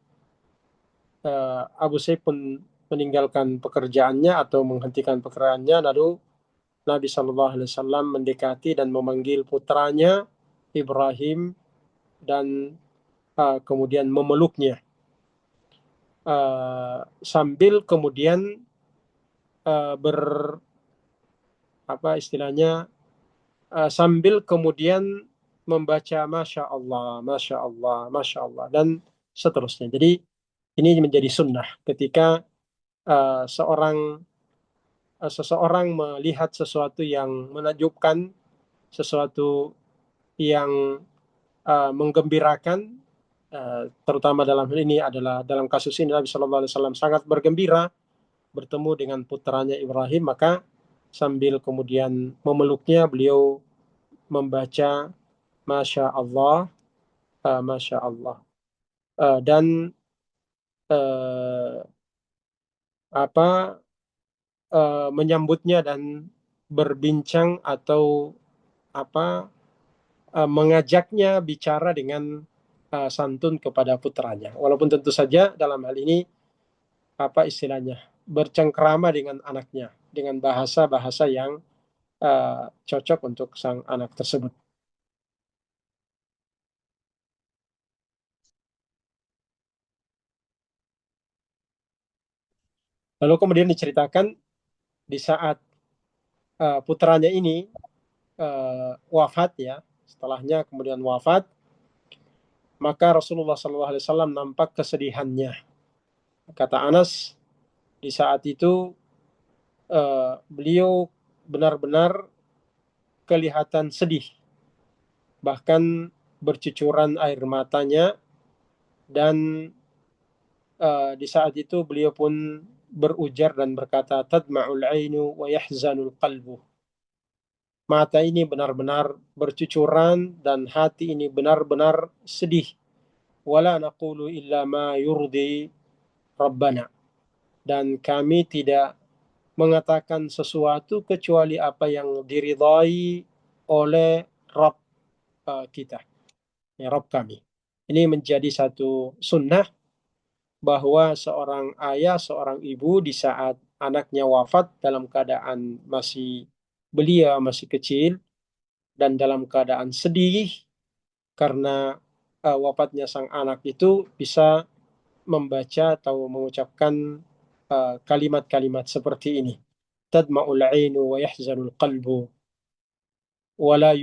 A: Abu Sayyid pun meninggalkan pekerjaannya atau menghentikan pekerjaannya, lalu Nabi Shallallahu Alaihi Wasallam mendekati dan memanggil putranya Ibrahim, dan kemudian memeluknya, sambil kemudian sambil kemudian membaca Masya Allah, Masya Allah, Masya Allah, dan seterusnya. Jadi ini menjadi sunnah ketika seseorang melihat sesuatu yang menakjubkan, sesuatu yang menggembirakan, terutama dalam hal ini adalah dalam kasus ini Nabi Shallallahu Alaihi Wasallam sangat bergembira bertemu dengan putranya Ibrahim, maka sambil kemudian memeluknya beliau membaca Masya Allah, Masya Allah, dan uh, menyambutnya dan berbincang atau mengajaknya bicara dengan santun kepada putranya. Walaupun tentu saja dalam hal ini bercengkrama dengan anaknya dengan bahasa-bahasa yang cocok untuk sang anak tersebut. Lalu kemudian diceritakan di saat putranya ini wafat, ya, setelahnya kemudian wafat, maka Rasulullah SAW nampak kesedihannya. Kata Anas, di saat itu beliau benar-benar kelihatan sedih, bahkan bercucuran air matanya, dan di saat itu beliau pun berujar dan berkata, tadma'ul ainu wa yahzanul qalbu. Mata ini benar-benar bercucuran dan hati ini benar-benar sedih. Wala naqulu illa ma yurdi rabbana. Dan kami tidak mengatakan sesuatu kecuali apa yang diridhai oleh Rabb kita, ya, Rabb kami. Ini menjadi satu sunnah bahwa seorang ayah, seorang ibu di saat anaknya wafat dalam keadaan masih belia, masih kecil, dan dalam keadaan sedih karena wafatnya sang anak, itu bisa membaca atau mengucapkan kalimat-kalimat seperti ini. Tadma'ul ainu wa yahzanul qalbu wala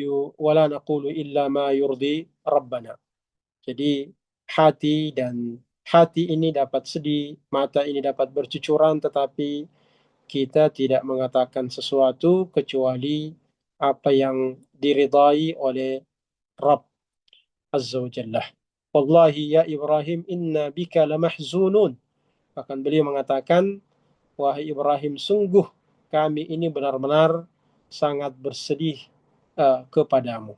A: naqulu illa ma yurdi rabbana. Jadi hati ini dapat sedih, mata ini dapat bercucuran, tetapi kita tidak mengatakan sesuatu kecuali apa yang diridai oleh Rabb Azza wa Jalla. Wallahi ya Ibrahim inna bika lamahzunun. Bahkan beliau mengatakan, wahai Ibrahim, sungguh kami ini benar-benar sangat bersedih kepadamu.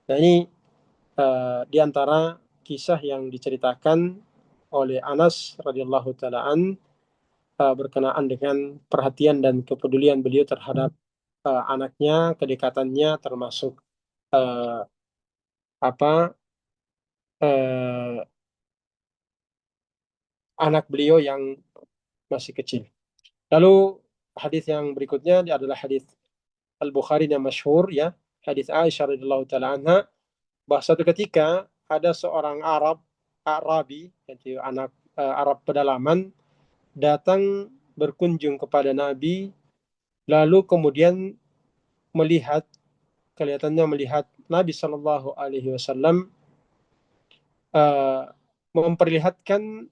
A: Nah ini di antara kisah yang diceritakan oleh Anas radhiyallahu taalaan berkenaan dengan perhatian dan kepedulian beliau terhadap anaknya, kedekatannya termasuk uh, apa uh, anak beliau yang masih kecil. Lalu hadis yang berikutnya adalah hadis Al-Bukhari yang masyhur ya, hadis Aisyah radhiyallahu taala anha, bahwa suatu ketika ada seorang Arabi, yaitu anak Arab pedalaman, datang berkunjung kepada Nabi, lalu kemudian melihat, kelihatannya melihat Nabi Shallallahu Alaihi Wasallam uh, memperlihatkan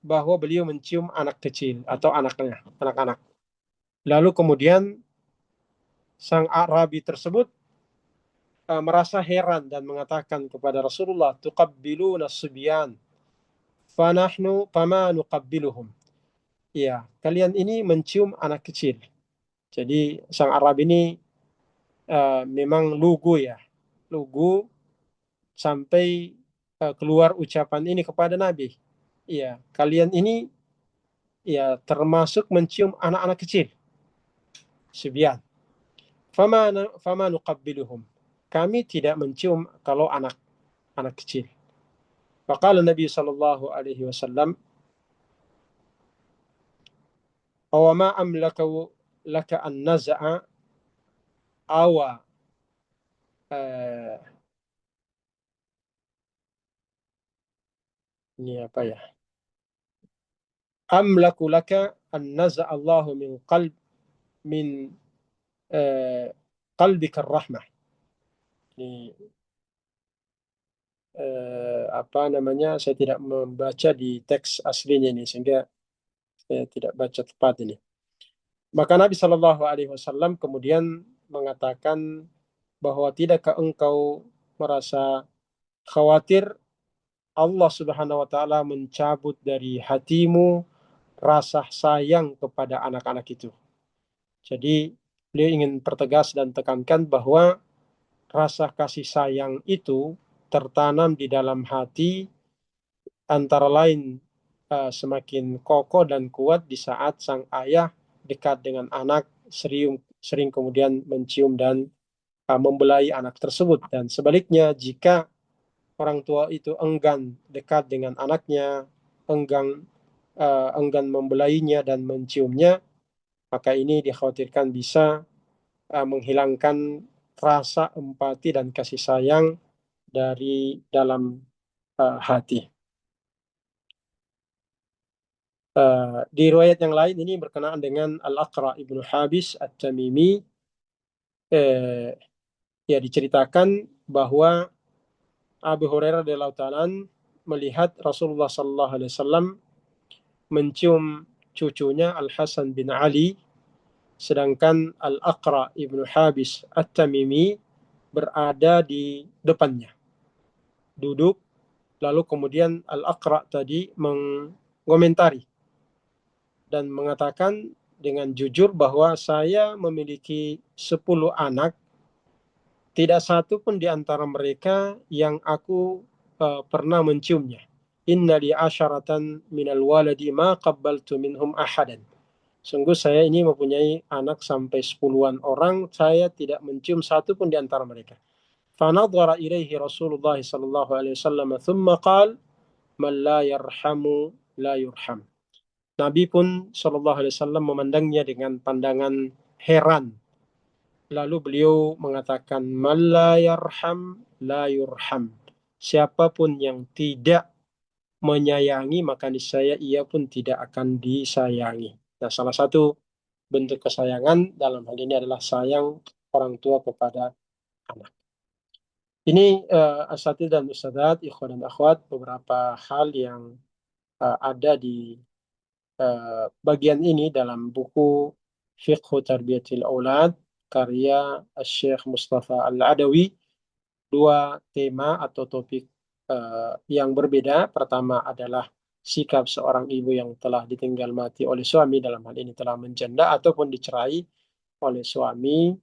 A: bahwa beliau mencium anak kecil atau anaknya, anak-anak. Lalu kemudian sang Arabi tersebut merasa heran dan mengatakan kepada Rasulullah, tuqabbiluna subyan, fanahnu fama nuqabbiluhum. Ya, kalian ini mencium anak kecil. Jadi sang Arab ini memang lugu ya, lugu sampai keluar ucapan ini kepada Nabi. Ya, kalian ini ya termasuk mencium anak-anak kecil, subyan. Fama nuqabbiluhum. Kami tidak mencium kalau anak kecil. Faqala Nabi sallallahu alaihi wasallam, "Aw ma amlaku laka an naz'a awa ini apa ya? Amlaku laka an naz'a Allah min uh, qalbika rahmah." Ini apa namanya? Saya tidak membaca di teks aslinya ini sehingga saya tidak baca tepat ini. Maka Nabi Shallallahu Alaihi Wasallam kemudian mengatakan bahwa tidakkah engkau merasa khawatir Allah Subhanahu Wa Taala mencabut dari hatimu rasa sayang kepada anak-anak itu. Jadi beliau ingin pertegas dan tekankan bahwa rasa kasih sayang itu tertanam di dalam hati, antara lain semakin kokoh dan kuat di saat sang ayah dekat dengan anak, sering kemudian mencium dan membelai anak tersebut. Dan sebaliknya, jika orang tua itu enggan dekat dengan anaknya, enggan membelainya dan menciumnya, maka ini dikhawatirkan bisa menghilangkan rasa empati dan kasih sayang dari dalam hati. Di riwayat yang lain ini berkenaan dengan Al-Aqra ibnu Habis At-Tamimi, ya diceritakan bahwa Abu Hurairah radhiyallahu ta'ala melihat Rasulullah sallallahu alaihi wasallam mencium cucunya Al Hasan bin Ali, sedangkan Al Aqra ibnu Habis At-Tamimi berada di depannya, duduk. Lalu kemudian Al Aqra tadi mengomentari dan mengatakan dengan jujur bahwa saya memiliki 10 anak, tidak satu pun di antara mereka yang aku pernah menciumnya. Inna li asyaratan minal waladi ma qabbaltu minhum ahadan. Sungguh saya ini mempunyai anak sampai 10-an orang, saya tidak mencium satu pun di antara mereka. Fanadhara ilaihi Rasulullah sallallahu alaihi wasallam thumma qala man la yarhamu la yurham. Nabi pun sallallahu alaihi wasallam memandangnya dengan pandangan heran. Lalu beliau mengatakan, "Man la yarham la yurham." Siapapun yang tidak menyayangi, maka niscaya ia pun tidak akan disayangi. Nah, salah satu bentuk kesayangan dalam hal ini adalah sayang orang tua kepada anak. Ini asatidz dan ustadzat, ikhwan dan akhwat, beberapa hal yang ada di bagian ini dalam buku Fiqhu Tarbiyatil Aulad karya Syekh Mustafa Al-Adawi. Dua tema atau topik yang berbeda. Pertama adalah sikap seorang ibu yang telah ditinggal mati oleh suami, dalam hal ini telah menjanda ataupun dicerai oleh suami,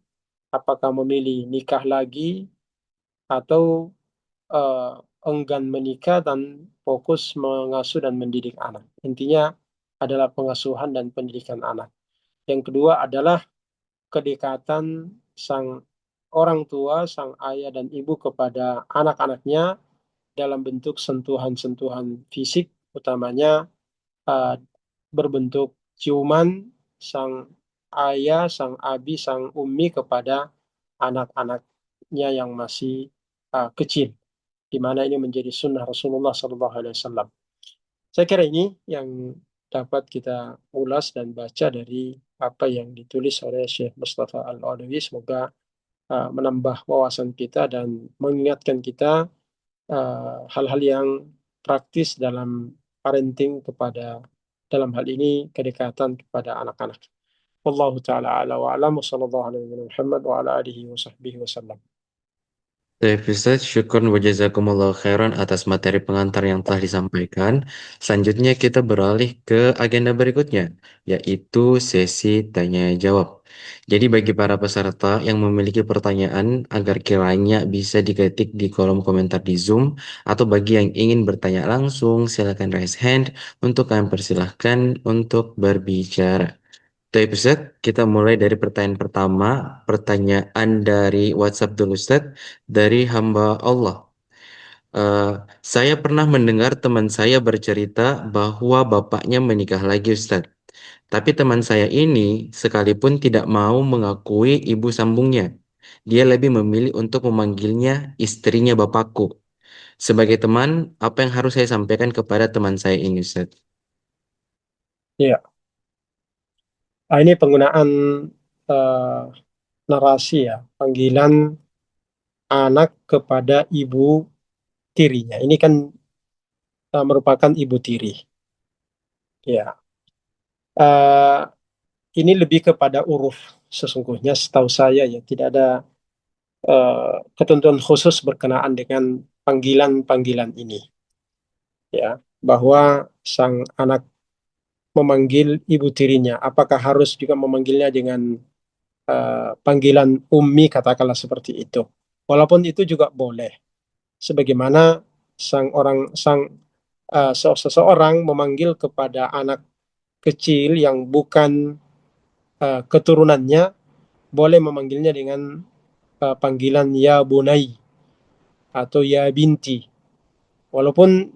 A: apakah memilih nikah lagi atau eh, enggan menikah dan fokus mengasuh dan mendidik anak. Intinya adalah pengasuhan dan pendidikan anak. Yang kedua adalah kedekatan sang orang tua, sang ayah dan ibu kepada anak-anaknya dalam bentuk sentuhan-sentuhan fisik, utamanya uh, berbentuk ciuman sang ayah, sang abi, sang umi kepada anak-anaknya yang masih kecil, di mana ini menjadi sunnah Rasulullah SAW. Saya kira ini yang dapat kita ulas dan baca dari apa yang ditulis oleh Syekh Mustafa Al-Adawi. Semoga menambah wawasan kita dan mengingatkan kita hal-hal yang praktis dalam parenting kepada, dalam hal ini kedekatan kepada anak-anak. Wallahu taala ala wa alam wa sallallahu alaihi wa Muhammad wa ala alihi wa sahbihi wasallam.
B: Baik, Ustaz, syukur wa jazakumullah khairan atas materi pengantar yang telah disampaikan. Selanjutnya kita beralih ke agenda berikutnya, yaitu sesi tanya jawab. Jadi bagi para peserta yang memiliki pertanyaan agar kiranya bisa diketik di kolom komentar di Zoom, atau bagi yang ingin bertanya langsung, silakan raise hand untuk kami persilahkan untuk berbicara. Baik Ustaz, kita mulai dari pertanyaan pertama. Pertanyaan dari WhatsApp dulu Ustaz, dari hamba Allah. Eh, saya pernah mendengar teman saya bercerita bahwa bapaknya menikah lagi Ustaz. Tapi teman saya ini sekalipun tidak mau mengakui ibu sambungnya. Dia lebih memilih untuk memanggilnya istrinya bapakku. Sebagai teman, apa yang harus saya sampaikan kepada teman saya ini Ustaz?
A: Ya, ini penggunaan uh, narasi ya, panggilan anak kepada ibu tirinya. Ini kan merupakan ibu tiri. Ya, uh, ini lebih kepada uruf sesungguhnya. Setahu saya ya tidak ada ketentuan khusus berkenaan dengan panggilan-panggilan ini. Ya, bahwa sang anak memanggil ibu tirinya, apakah harus juga memanggilnya dengan panggilan ummi, katakanlah seperti itu. Walaupun itu juga boleh, sebagaimana seseorang memanggil kepada anak kecil yang bukan keturunannya, boleh memanggilnya dengan panggilan ya bunai atau ya binti. Walaupun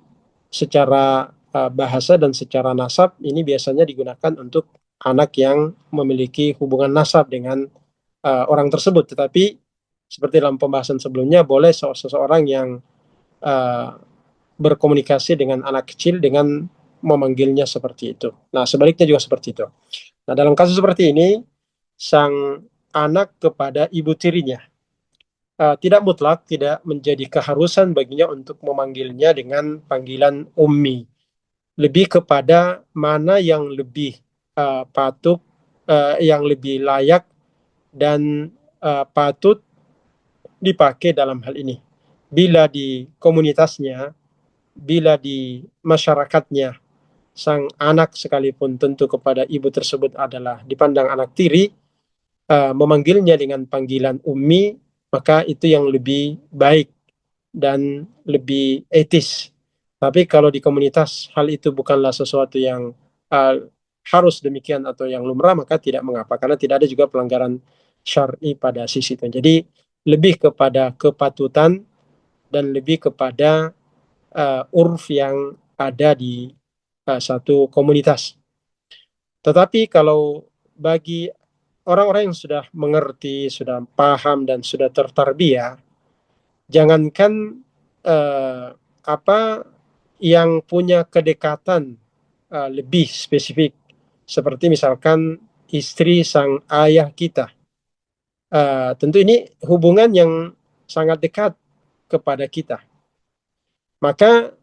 A: secara bahasa dan secara nasab ini biasanya digunakan untuk anak yang memiliki hubungan nasab dengan orang tersebut. Tetapi seperti dalam pembahasan sebelumnya, boleh seseorang yang uh, berkomunikasi dengan anak kecil dengan memanggilnya seperti itu. Nah, sebaliknya juga seperti itu. Nah, dalam kasus seperti ini, sang anak kepada ibu tirinya tidak mutlak, tidak menjadi keharusan baginya untuk memanggilnya dengan panggilan ummi. Lebih kepada mana yang lebih patut, yang lebih layak dan patut dipakai dalam hal ini. Bila di komunitasnya, bila di masyarakatnya, sang anak sekalipun tentu kepada ibu tersebut adalah dipandang anak tiri, memanggilnya dengan panggilan ummi, maka itu yang lebih baik dan lebih etis. Tapi kalau di komunitas hal itu bukanlah sesuatu yang uh, harus demikian atau yang lumrah, maka tidak mengapa, karena tidak ada juga pelanggaran syar'i pada sisi itu. Jadi lebih kepada kepatutan dan lebih kepada urf yang ada di satu komunitas. Tetapi kalau bagi orang-orang yang sudah mengerti, sudah paham dan sudah tertarbiyah, jangankan uh, apa yang punya kedekatan lebih spesifik, seperti misalkan istri sang ayah kita. Tentu ini hubungan yang sangat dekat kepada kita. Maka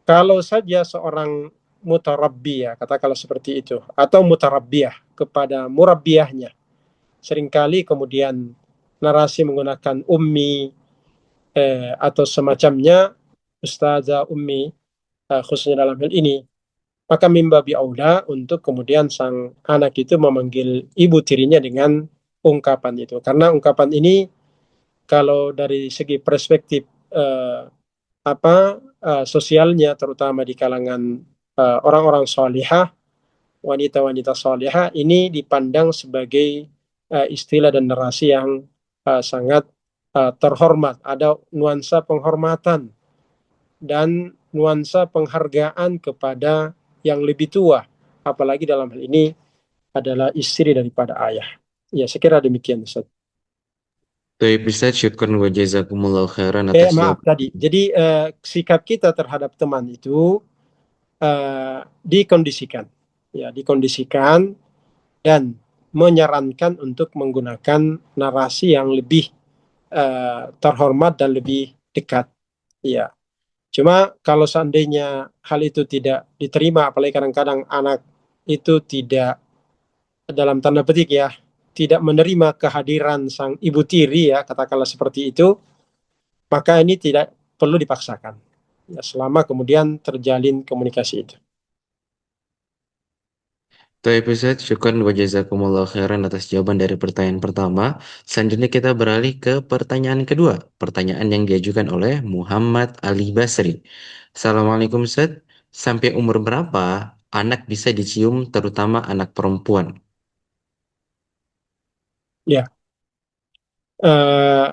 A: kalau saja seorang mutarabbi, ya katakanlah seperti itu, atau mutarabbiyah kepada murabbiyahnya, seringkali kemudian narasi menggunakan ummi atau semacamnya, ustazah, ummi, khususnya dalam hal ini, maka mimbabi aula untuk kemudian sang anak itu memanggil ibu tirinya dengan ungkapan itu. Karena ungkapan ini kalau dari segi perspektif eh, sosialnya, terutama di kalangan orang-orang solihah, wanita-wanita solihah, ini dipandang sebagai istilah dan narasi yang sangat terhormat. Ada nuansa penghormatan dan nuansa penghargaan kepada yang lebih tua, apalagi dalam hal ini adalah istri daripada ayah. Ya, saya kira demikian, Ustaz.
B: Baik, Ustaz, syukran wa jazakumullahu khairan atas
A: Maaf
B: jawaban.
A: tadi. Jadi sikap kita terhadap teman itu dikondisikan, ya, dikondisikan dan menyarankan untuk menggunakan narasi yang lebih terhormat dan lebih dekat. Ya, cuma kalau seandainya hal itu tidak diterima, apalagi kadang-kadang anak itu tidak, dalam tanda petik ya, tidak menerima kehadiran sang ibu tiri ya, katakanlah seperti itu, maka ini tidak perlu dipaksakan. Ya, selama kemudian terjalin komunikasi itu.
B: Baik, Ustaz, syukran wa jazakumullahu khairan atas jawaban dari pertanyaan pertama. Selanjutnya kita beralih ke pertanyaan kedua. Pertanyaan yang diajukan oleh Muhammad Ali Basri. Assalamualaikum, Ustaz. Sampai umur berapa anak bisa dicium, terutama anak perempuan?
A: Ya, eh,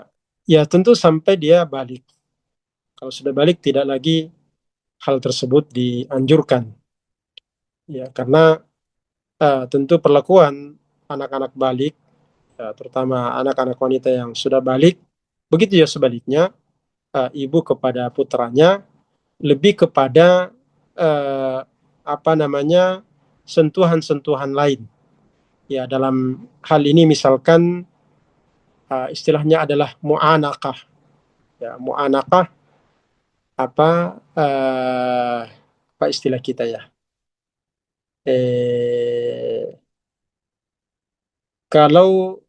A: ya tentu sampai dia balik. Kalau sudah balik tidak lagi hal tersebut dianjurkan. Ya, karena tentu perlakuan anak-anak balik, terutama anak-anak wanita yang sudah balik, begitu ya sebaliknya, ibu kepada putranya lebih kepada eh, apa namanya, sentuhan-sentuhan lain. Ya, dalam hal ini misalkan istilahnya adalah mu'anaqah. Ya, mu'anaqah apa apa istilah kita ya? Kalau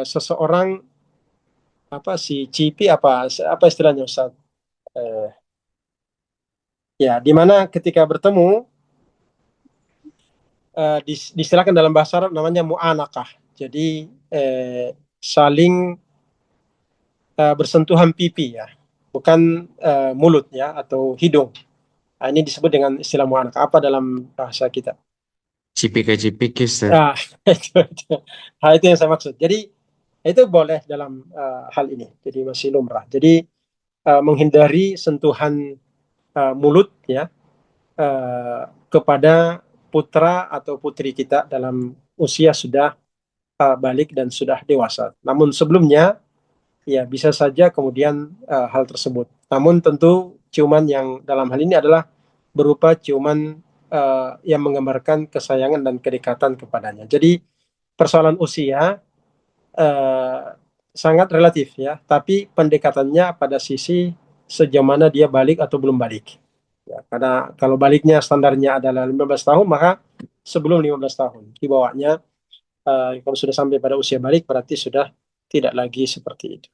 A: seseorang apa si cipi apa istilahnya Ustaz? Eh, ya, di mana ketika bertemu diistilahkan dalam bahasa Arab namanya mu'anaqah. Jadi saling bersentuhan pipi ya, bukan mulut ya atau hidung. Nah, ini disebut dengan istilah mu'anaqah. Apa dalam bahasa kita?
B: Cipika-cipiki, Ustaz.
A: Ah, itu. Nah, itu yang saya maksud. Jadi itu boleh dalam hal ini. Jadi masih lumrah. Jadi menghindari sentuhan mulut ya kepada putra atau putri kita dalam usia sudah balik dan sudah dewasa. Namun sebelumnya ya bisa saja kemudian hal tersebut. Namun tentu ciuman yang dalam hal ini adalah berupa ciuman yang menggambarkan kesayangan dan kedekatan kepadanya. Jadi persoalan usia uh, sangat relatif ya, tapi pendekatannya pada sisi sejauh mana dia balik atau belum balik. Ya, karena kalau baliknya standarnya adalah 15 tahun, maka sebelum 15 tahun. Di bawahnya, kalau sudah sampai pada usia balik, berarti sudah tidak lagi seperti itu.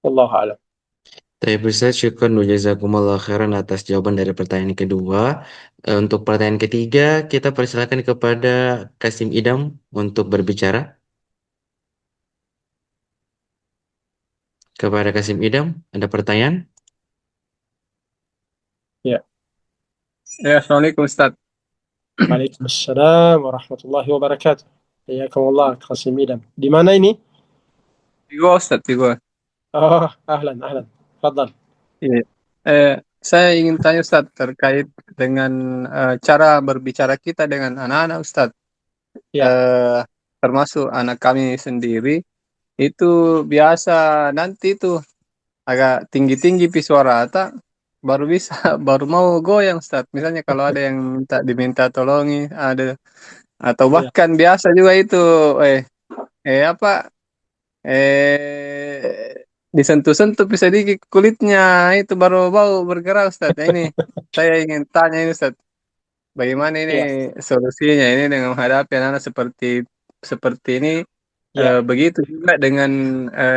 A: Allah alam.
B: Baik, Ustaz, syukran wa jazakumullahu khairan atas jawaban dari pertanyaan kedua. Untuk pertanyaan ketiga, kita persilakan kepada Kasim Idam untuk berbicara. Kepada Kasim Idam, ada pertanyaan?
A: Ya.
C: Ya, Assalamualaikum Ustaz.
A: Waalaikumsalam warahmatullahi wabarakatuh. Hayakumullah, Qasim Idam. Di mana ini?
C: Di gua Ustaz, di gua.
A: Oh, ahlan, ahlan. Fadal.
C: Iya. Saya ingin tanya Ustaz terkait dengan cara berbicara kita dengan anak-anak Ustaz.
A: Ya,
C: Eh, Termasuk anak kami sendiri itu biasa nanti itu agak tinggi-tinggi suara tak baru bisa baru mau goyang Ustaz. Misalnya kalau ada yang diminta tolongi ada atau
A: ya.
C: bahkan biasa juga itu eh apa disentuh-sentuh bisa dikit kulitnya itu baru bau bergerak Ustaz. Nah, ini saya ingin tanya ini Ustaz, bagaimana ini
A: Ya.
C: solusinya ini dengan menghadapi anak-anak seperti seperti ini
A: Ya,
C: Begitu juga dengan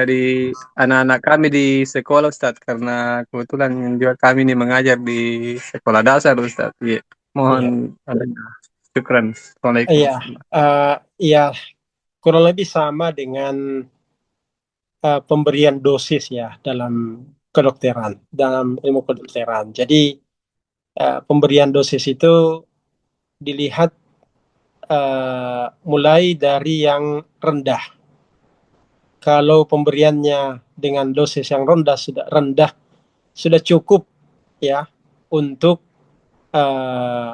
C: di anak-anak kami di sekolah Ustadz, karena kebetulan juga kami ini mengajar di sekolah dasar Ustadz. Iya. Mohon
A: iya,
C: adanya. Syukran. Assalamualaikum.
A: iya, eh, iya, kurang lebih sama dengan pemberian dosis ya dalam kedokteran, dalam ilmu kedokteran. Jadi pemberian dosis itu dilihat mulai dari yang rendah. Kalau pemberiannya dengan dosis yang rendah sudah cukup ya untuk eh,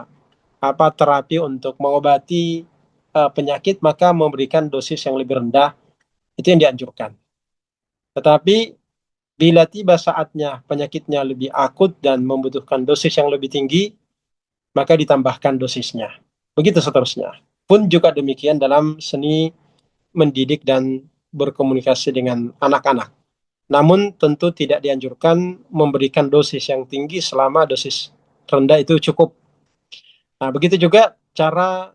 A: apa terapi untuk mengobati penyakit, maka memberikan dosis yang lebih rendah itu yang dianjurkan. Tetapi bila tiba saatnya penyakitnya lebih akut dan membutuhkan dosis yang lebih tinggi, maka ditambahkan dosisnya. Begitu seterusnya. Pun juga demikian dalam seni mendidik dan berkomunikasi dengan anak-anak. Namun tentu tidak dianjurkan memberikan dosis yang tinggi selama dosis rendah itu cukup. Nah, begitu juga cara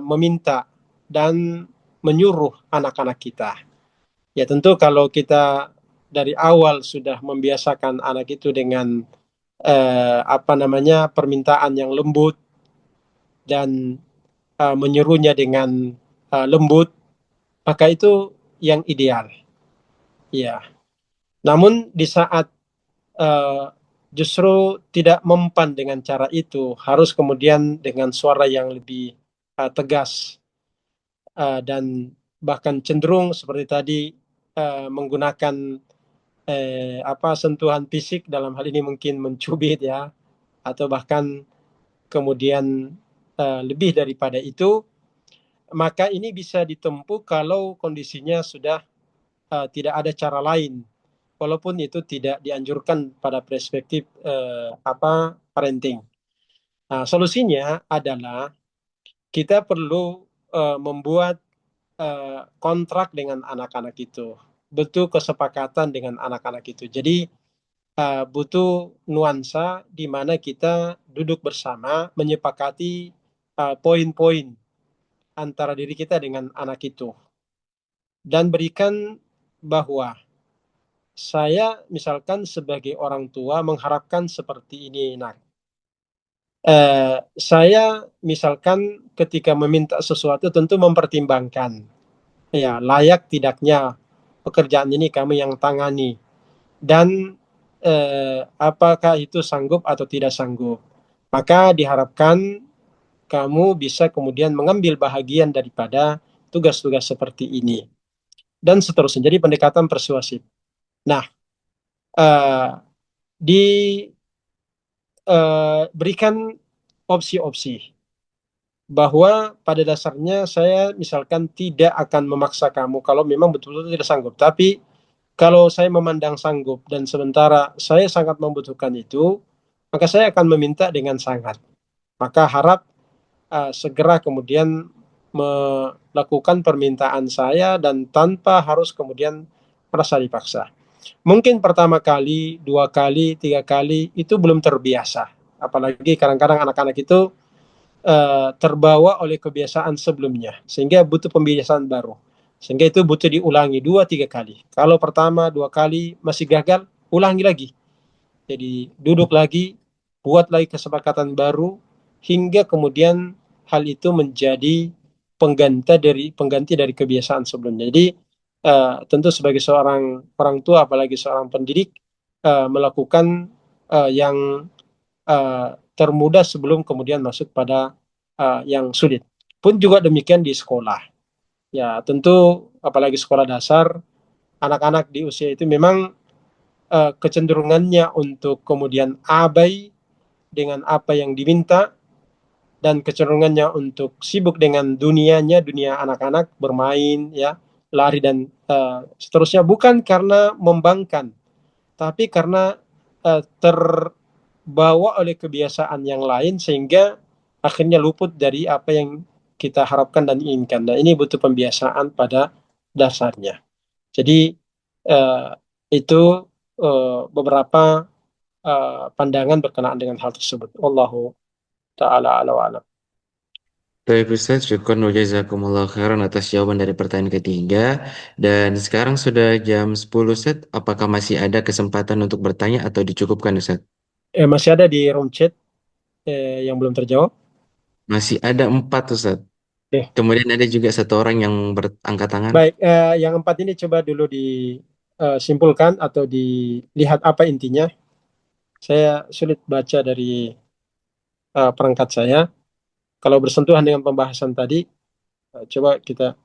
A: meminta dan menyuruh anak-anak kita. Ya tentu kalau kita dari awal sudah membiasakan anak itu dengan apa namanya permintaan yang lembut dan menyuruhnya dengan lembut, maka itu yang ideal. Ya. Namun di saat uh, justru tidak mempan dengan cara itu, harus kemudian dengan suara yang lebih tegas dan bahkan cenderung seperti tadi menggunakan apa sentuhan fisik, dalam hal ini mungkin mencubit ya, atau bahkan kemudian lebih daripada itu, maka ini bisa ditempuh kalau kondisinya sudah tidak ada cara lain, walaupun itu tidak dianjurkan pada perspektif apa parenting. Nah, solusinya adalah kita perlu membuat kontrak dengan anak-anak itu, butuh kesepakatan dengan anak-anak itu. Jadi butuh nuansa di mana kita duduk bersama menyepakati poin-poin antara diri kita dengan anak itu dan berikan bahwa saya misalkan sebagai orang tua mengharapkan seperti ini, nak. Saya misalkan ketika meminta sesuatu tentu mempertimbangkan ya layak tidaknya pekerjaan ini kami yang tangani dan apakah itu sanggup atau tidak sanggup. Maka diharapkan kamu bisa kemudian mengambil bahagian daripada tugas-tugas seperti ini dan seterusnya. Jadi pendekatan persuasif. Nah, uh, diberikan opsi-opsi bahwa pada dasarnya saya misalkan tidak akan memaksa kamu kalau memang betul-betul tidak sanggup. Tapi kalau saya memandang sanggup dan sementara saya sangat membutuhkan itu, maka saya akan meminta dengan sangat. Maka harap segera kemudian melakukan permintaan saya dan tanpa harus kemudian merasa dipaksa. Mungkin pertama kali, dua kali, tiga kali itu belum terbiasa. Apalagi kadang-kadang anak-anak itu terbawa oleh kebiasaan sebelumnya, sehingga butuh pembiasaan baru. Sehingga itu butuh diulangi dua tiga kali. Kalau pertama dua kali masih gagal, ulangi lagi. Jadi duduk lagi, buat lagi kesepakatan baru, hingga kemudian hal itu menjadi pengganti dari kebiasaan sebelumnya. Jadi tentu sebagai seorang orang tua, apalagi seorang pendidik, melakukan yang termudah sebelum kemudian masuk pada yang sulit. Pun juga demikian di sekolah. Ya tentu apalagi sekolah dasar, anak-anak di usia itu memang kecenderungannya untuk kemudian abai dengan apa yang diminta dan kecenderungannya untuk sibuk dengan dunianya, dunia anak-anak, bermain, ya, lari dan seterusnya, bukan karena membangkang, tapi karena terbawa oleh kebiasaan yang lain sehingga akhirnya luput dari apa yang kita harapkan dan inginkan. Nah, ini butuh pembiasaan pada dasarnya. Jadi eh, itu beberapa pandangan berkenaan dengan hal tersebut. Wallahu taala ala wa alam.
B: Baik Ustaz, syukur wa jazakumullah khairan atas jawaban dari pertanyaan ketiga. Dan sekarang sudah jam 10 Ustaz, apakah masih ada kesempatan untuk bertanya atau dicukupkan Ustaz?
A: Masih ada di room chat yang belum terjawab.
B: Masih ada 4 Ustaz.
A: Oke.
B: Kemudian ada juga 1 orang yang berangkat tangan.
A: Baik, yang 4 ini coba dulu disimpulkan atau dilihat apa intinya. Saya sulit baca dari perangkat saya. Kalau bersentuhan dengan pembahasan tadi, coba kita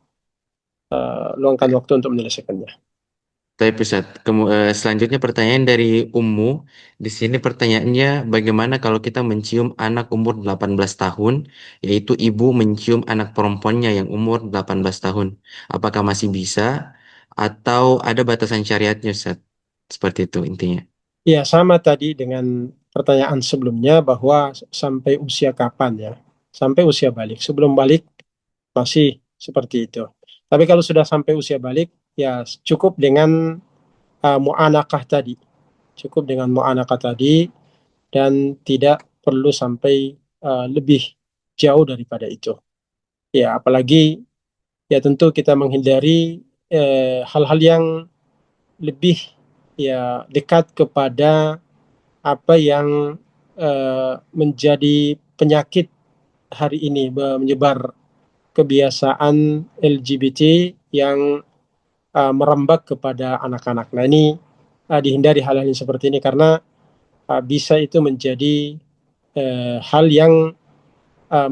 A: luangkan waktu untuk menyelesaikannya.
B: Tapi Ustaz, selanjutnya pertanyaan dari Ummu. Di sini pertanyaannya, bagaimana kalau kita mencium anak umur 18 tahun, yaitu ibu mencium anak perempuannya yang umur 18 tahun. Apakah masih bisa atau ada batasan syariatnya Ustaz? Seperti itu intinya.
A: Ya, sama tadi dengan pertanyaan sebelumnya bahwa sampai usia kapan ya? Sampai usia balik. Sebelum balik masih seperti itu. Tapi kalau sudah sampai usia balik, ya cukup dengan mu'anakah tadi. Cukup dengan mu'anakah tadi dan tidak perlu sampai lebih jauh daripada itu. Ya, apalagi ya tentu kita menghindari hal-hal yang lebih ya dekat kepada apa yang menjadi penyakit hari ini, menyebar kebiasaan LGBT yang merembak kepada anak-anak. Nah ini dihindari hal-hal yang seperti ini karena bisa itu menjadi hal yang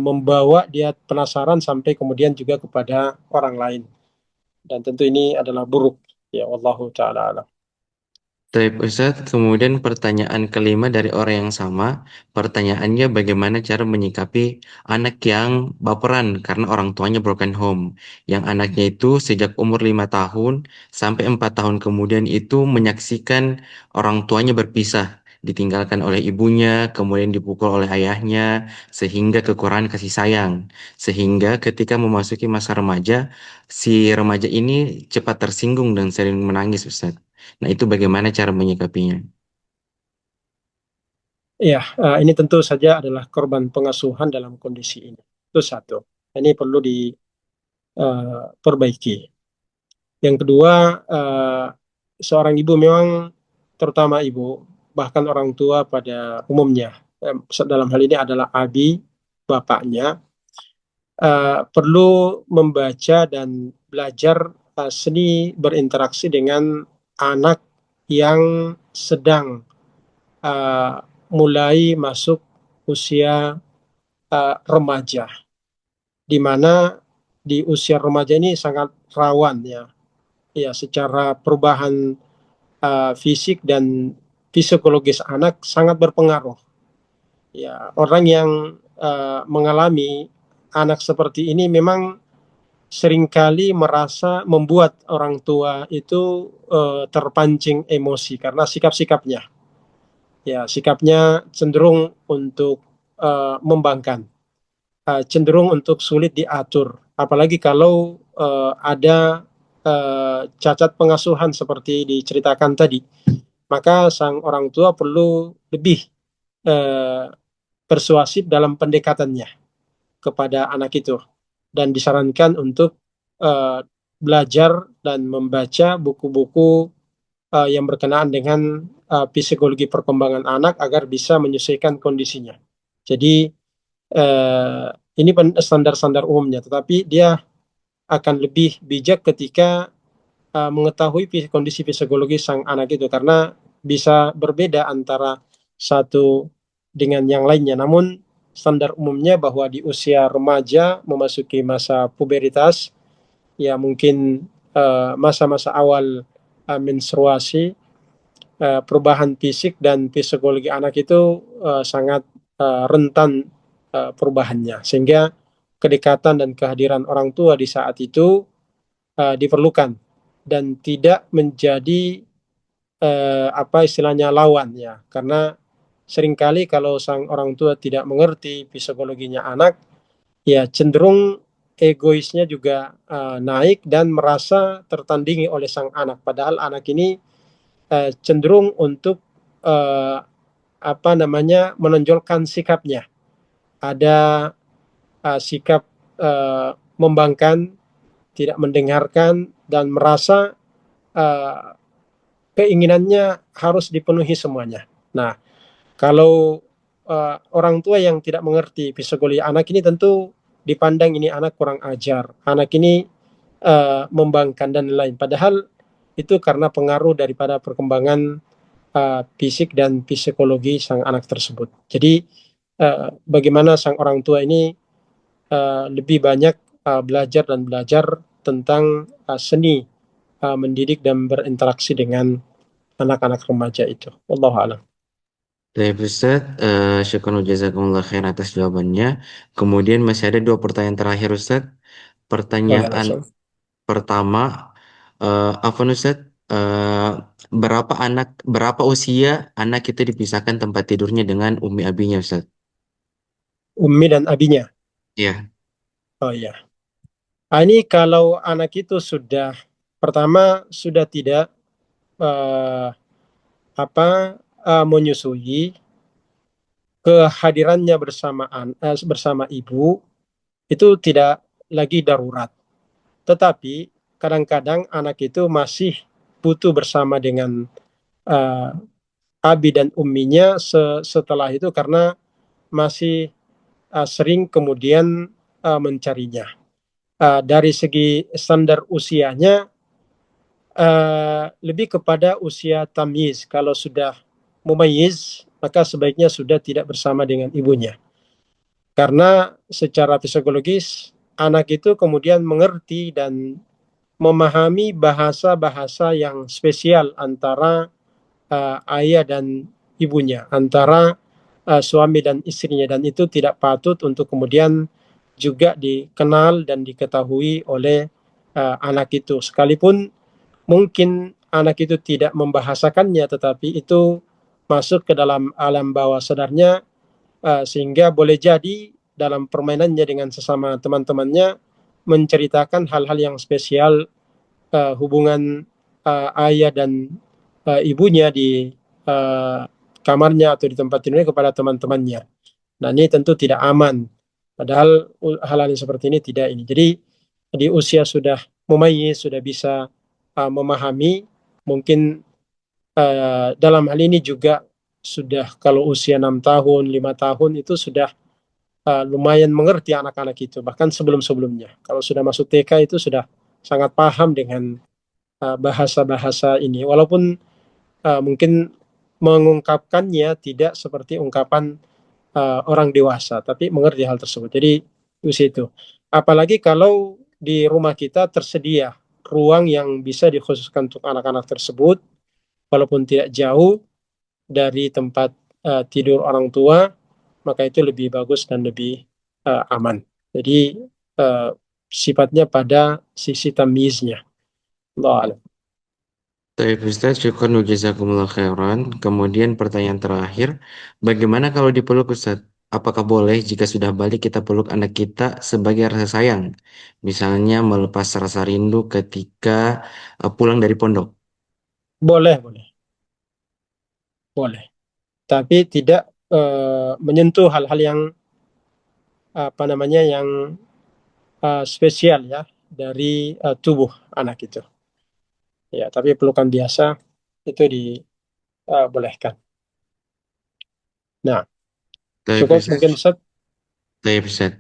A: membawa dia penasaran sampai kemudian juga kepada orang lain. Dan tentu ini adalah buruk. Ya, wallahu ta'ala alam.
B: Baik Ustadz, kemudian pertanyaan kelima dari orang yang sama. Pertanyaannya bagaimana cara menyikapi anak yang baperan karena orang tuanya broken home. Yang anaknya itu sejak umur 5 tahun sampai 4 tahun kemudian itu menyaksikan orang tuanya berpisah. Ditinggalkan oleh ibunya, kemudian dipukul oleh ayahnya, sehingga kekurangan kasih sayang. Sehingga ketika memasuki masa remaja, si remaja ini cepat tersinggung dan sering menangis Ustadz. Nah, itu bagaimana cara menyikapinya?
A: Ya, ini tentu saja adalah korban pengasuhan dalam kondisi ini. Itu satu. Ini perlu diperbaiki. Yang kedua, seorang ibu memang, terutama ibu, bahkan orang tua pada umumnya, dalam hal ini adalah abi, bapaknya, perlu membaca dan belajar seni berinteraksi dengan anak yang sedang mulai masuk usia remaja, di mana di usia remaja ini sangat rawan ya secara perubahan fisik dan psikologis anak sangat berpengaruh. Ya, orang yang mengalami anak seperti ini memang seringkali merasa membuat orang tua itu terpancing emosi karena sikap-sikapnya. Ya, sikapnya cenderung untuk membangkang, cenderung untuk sulit diatur. Apalagi kalau ada cacat pengasuhan seperti diceritakan tadi, maka sang orang tua perlu lebih eh, persuasif dalam pendekatannya kepada anak itu dan disarankan untuk eh, belajar dan membaca buku-buku yang berkenaan dengan psikologi perkembangan anak agar bisa menyesuaikan kondisinya. Jadi eh, ini standar-standar umumnya, tetapi dia akan lebih bijak ketika mengetahui kondisi psikologi sang anak itu karena bisa berbeda antara satu dengan yang lainnya. Namun standar umumnya bahwa di usia remaja memasuki masa pubertas, ya mungkin masa-masa awal menstruasi, perubahan fisik dan psikologi anak itu sangat rentan perubahannya, sehingga kedekatan dan kehadiran orang tua di saat itu diperlukan dan tidak menjadi apa istilahnya lawan ya, karena seringkali kalau sang orang tua tidak mengerti psikologinya anak, ya cenderung egoisnya juga naik dan merasa tertandingi oleh sang anak, padahal anak ini cenderung untuk uh, apa namanya menonjolkan sikapnya. Ada sikap membangkang, tidak mendengarkan, dan merasa keinginannya harus dipenuhi semuanya. Nah, kalau orang tua yang tidak mengerti psikologi anak ini, tentu dipandang ini anak kurang ajar, anak ini membangkang dan lain. Padahal itu karena pengaruh daripada perkembangan fisik dan psikologi sang anak tersebut. Jadi bagaimana sang orang tua ini lebih banyak belajar dan belajar tentang seni mendidik dan berinteraksi dengan anak-anak remaja itu. Wallahu a'lam.
B: Baik Ustaz, syukron wa jazakumullah khair atas jawabannya. Kemudian masih ada 2 pertanyaan terakhir Ustaz.
A: Boleh,
B: Pertanyaan
A: Rasul.
B: pertama, Afwan Ustaz, berapa usia anak itu dipisahkan tempat tidurnya dengan umi abinya Ustaz?
A: Ummi dan abinya.
B: Iya.
A: Oh iya. Ini kalau anak itu sudah, pertama sudah tidak uh, menyusui, kehadirannya bersama ibu itu tidak lagi darurat. Tetapi kadang-kadang anak itu masih butuh bersama dengan uh, abi dan umminya setelah itu, karena masih sering kemudian mencarinya. Dari segi standar usianya lebih kepada usia tamyiz. Kalau sudah mumayyiz, maka sebaiknya sudah tidak bersama dengan ibunya. Karena secara psikologis anak itu kemudian mengerti dan memahami bahasa-bahasa yang spesial antara ayah dan ibunya, antara suami dan istrinya, dan itu tidak patut untuk kemudian juga dikenal dan diketahui oleh anak itu. Sekalipun mungkin anak itu tidak membahasakannya, tetapi itu masuk ke dalam alam bawah sadarnya, sehingga boleh jadi dalam permainannya dengan sesama teman-temannya menceritakan hal-hal yang spesial hubungan ayah dan ibunya di kamarnya atau di tempat tidurnya kepada teman-temannya. Nah, ini tentu tidak aman. Padahal hal-hal yang seperti ini tidak ini. Jadi di usia sudah mumayyiz, sudah bisa memahami, mungkin dalam hal ini juga sudah, kalau usia 6 tahun, 5 tahun itu sudah lumayan mengerti anak-anak itu, bahkan sebelum-sebelumnya. Kalau sudah masuk TK itu sudah sangat paham dengan bahasa-bahasa ini, walaupun mungkin mengungkapkannya tidak seperti ungkapan orang dewasa, tapi mengerti hal tersebut. Jadi itu. Apalagi kalau di rumah kita tersedia ruang yang bisa dikhususkan untuk anak-anak tersebut, walaupun tidak jauh dari tempat tidur orang tua, maka itu lebih bagus dan lebih aman. Jadi sifatnya pada sisi tamyiznya. Allah alam.
B: Baik Ustaz, syukron wa jazakumullah khairan. Kemudian pertanyaan terakhir, bagaimana kalau dipeluk Ustaz? Apakah boleh jika sudah balik kita peluk anak kita sebagai rasa sayang? Misalnya melepas rasa rindu ketika pulang dari pondok.
A: Boleh, boleh, boleh. Tapi tidak menyentuh hal-hal yang yang spesial ya dari tubuh anak itu. Ya, tapi pelukan biasa itu dibolehkan. Nah,
B: Baik
A: cukup
B: Ustaz.
A: mungkin Ustaz.
B: Baik, Ustaz.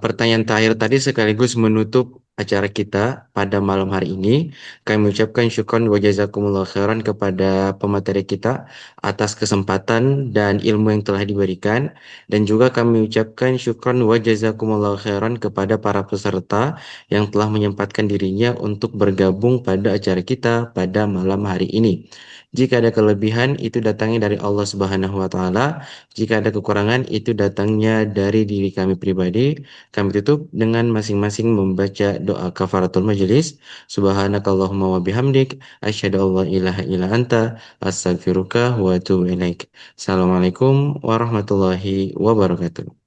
B: Pertanyaan terakhir tadi sekaligus menutup acara kita pada malam hari ini. Kami mengucapkan syukron wa jazakumullah khairan kepada pemateri kita atas kesempatan dan ilmu yang telah diberikan. Dan juga kami ucapkan syukron wa jazakumullah khairan kepada para peserta yang telah menyempatkan dirinya untuk bergabung pada acara kita pada malam hari ini. Jika ada kelebihan, itu datangnya dari Allah Subhanahu wa Ta'ala. Jika ada kekurangan, itu datangnya dari diri kami pribadi. Kami tutup dengan masing-masing membaca doa kafaratul majelis. Subhanakallahumma wa bihamdik. Asyhadu an la ilaha illa anta. Astaghfiruka wa atubu ilaik. Assalamualaikum warahmatullahi wabarakatuh.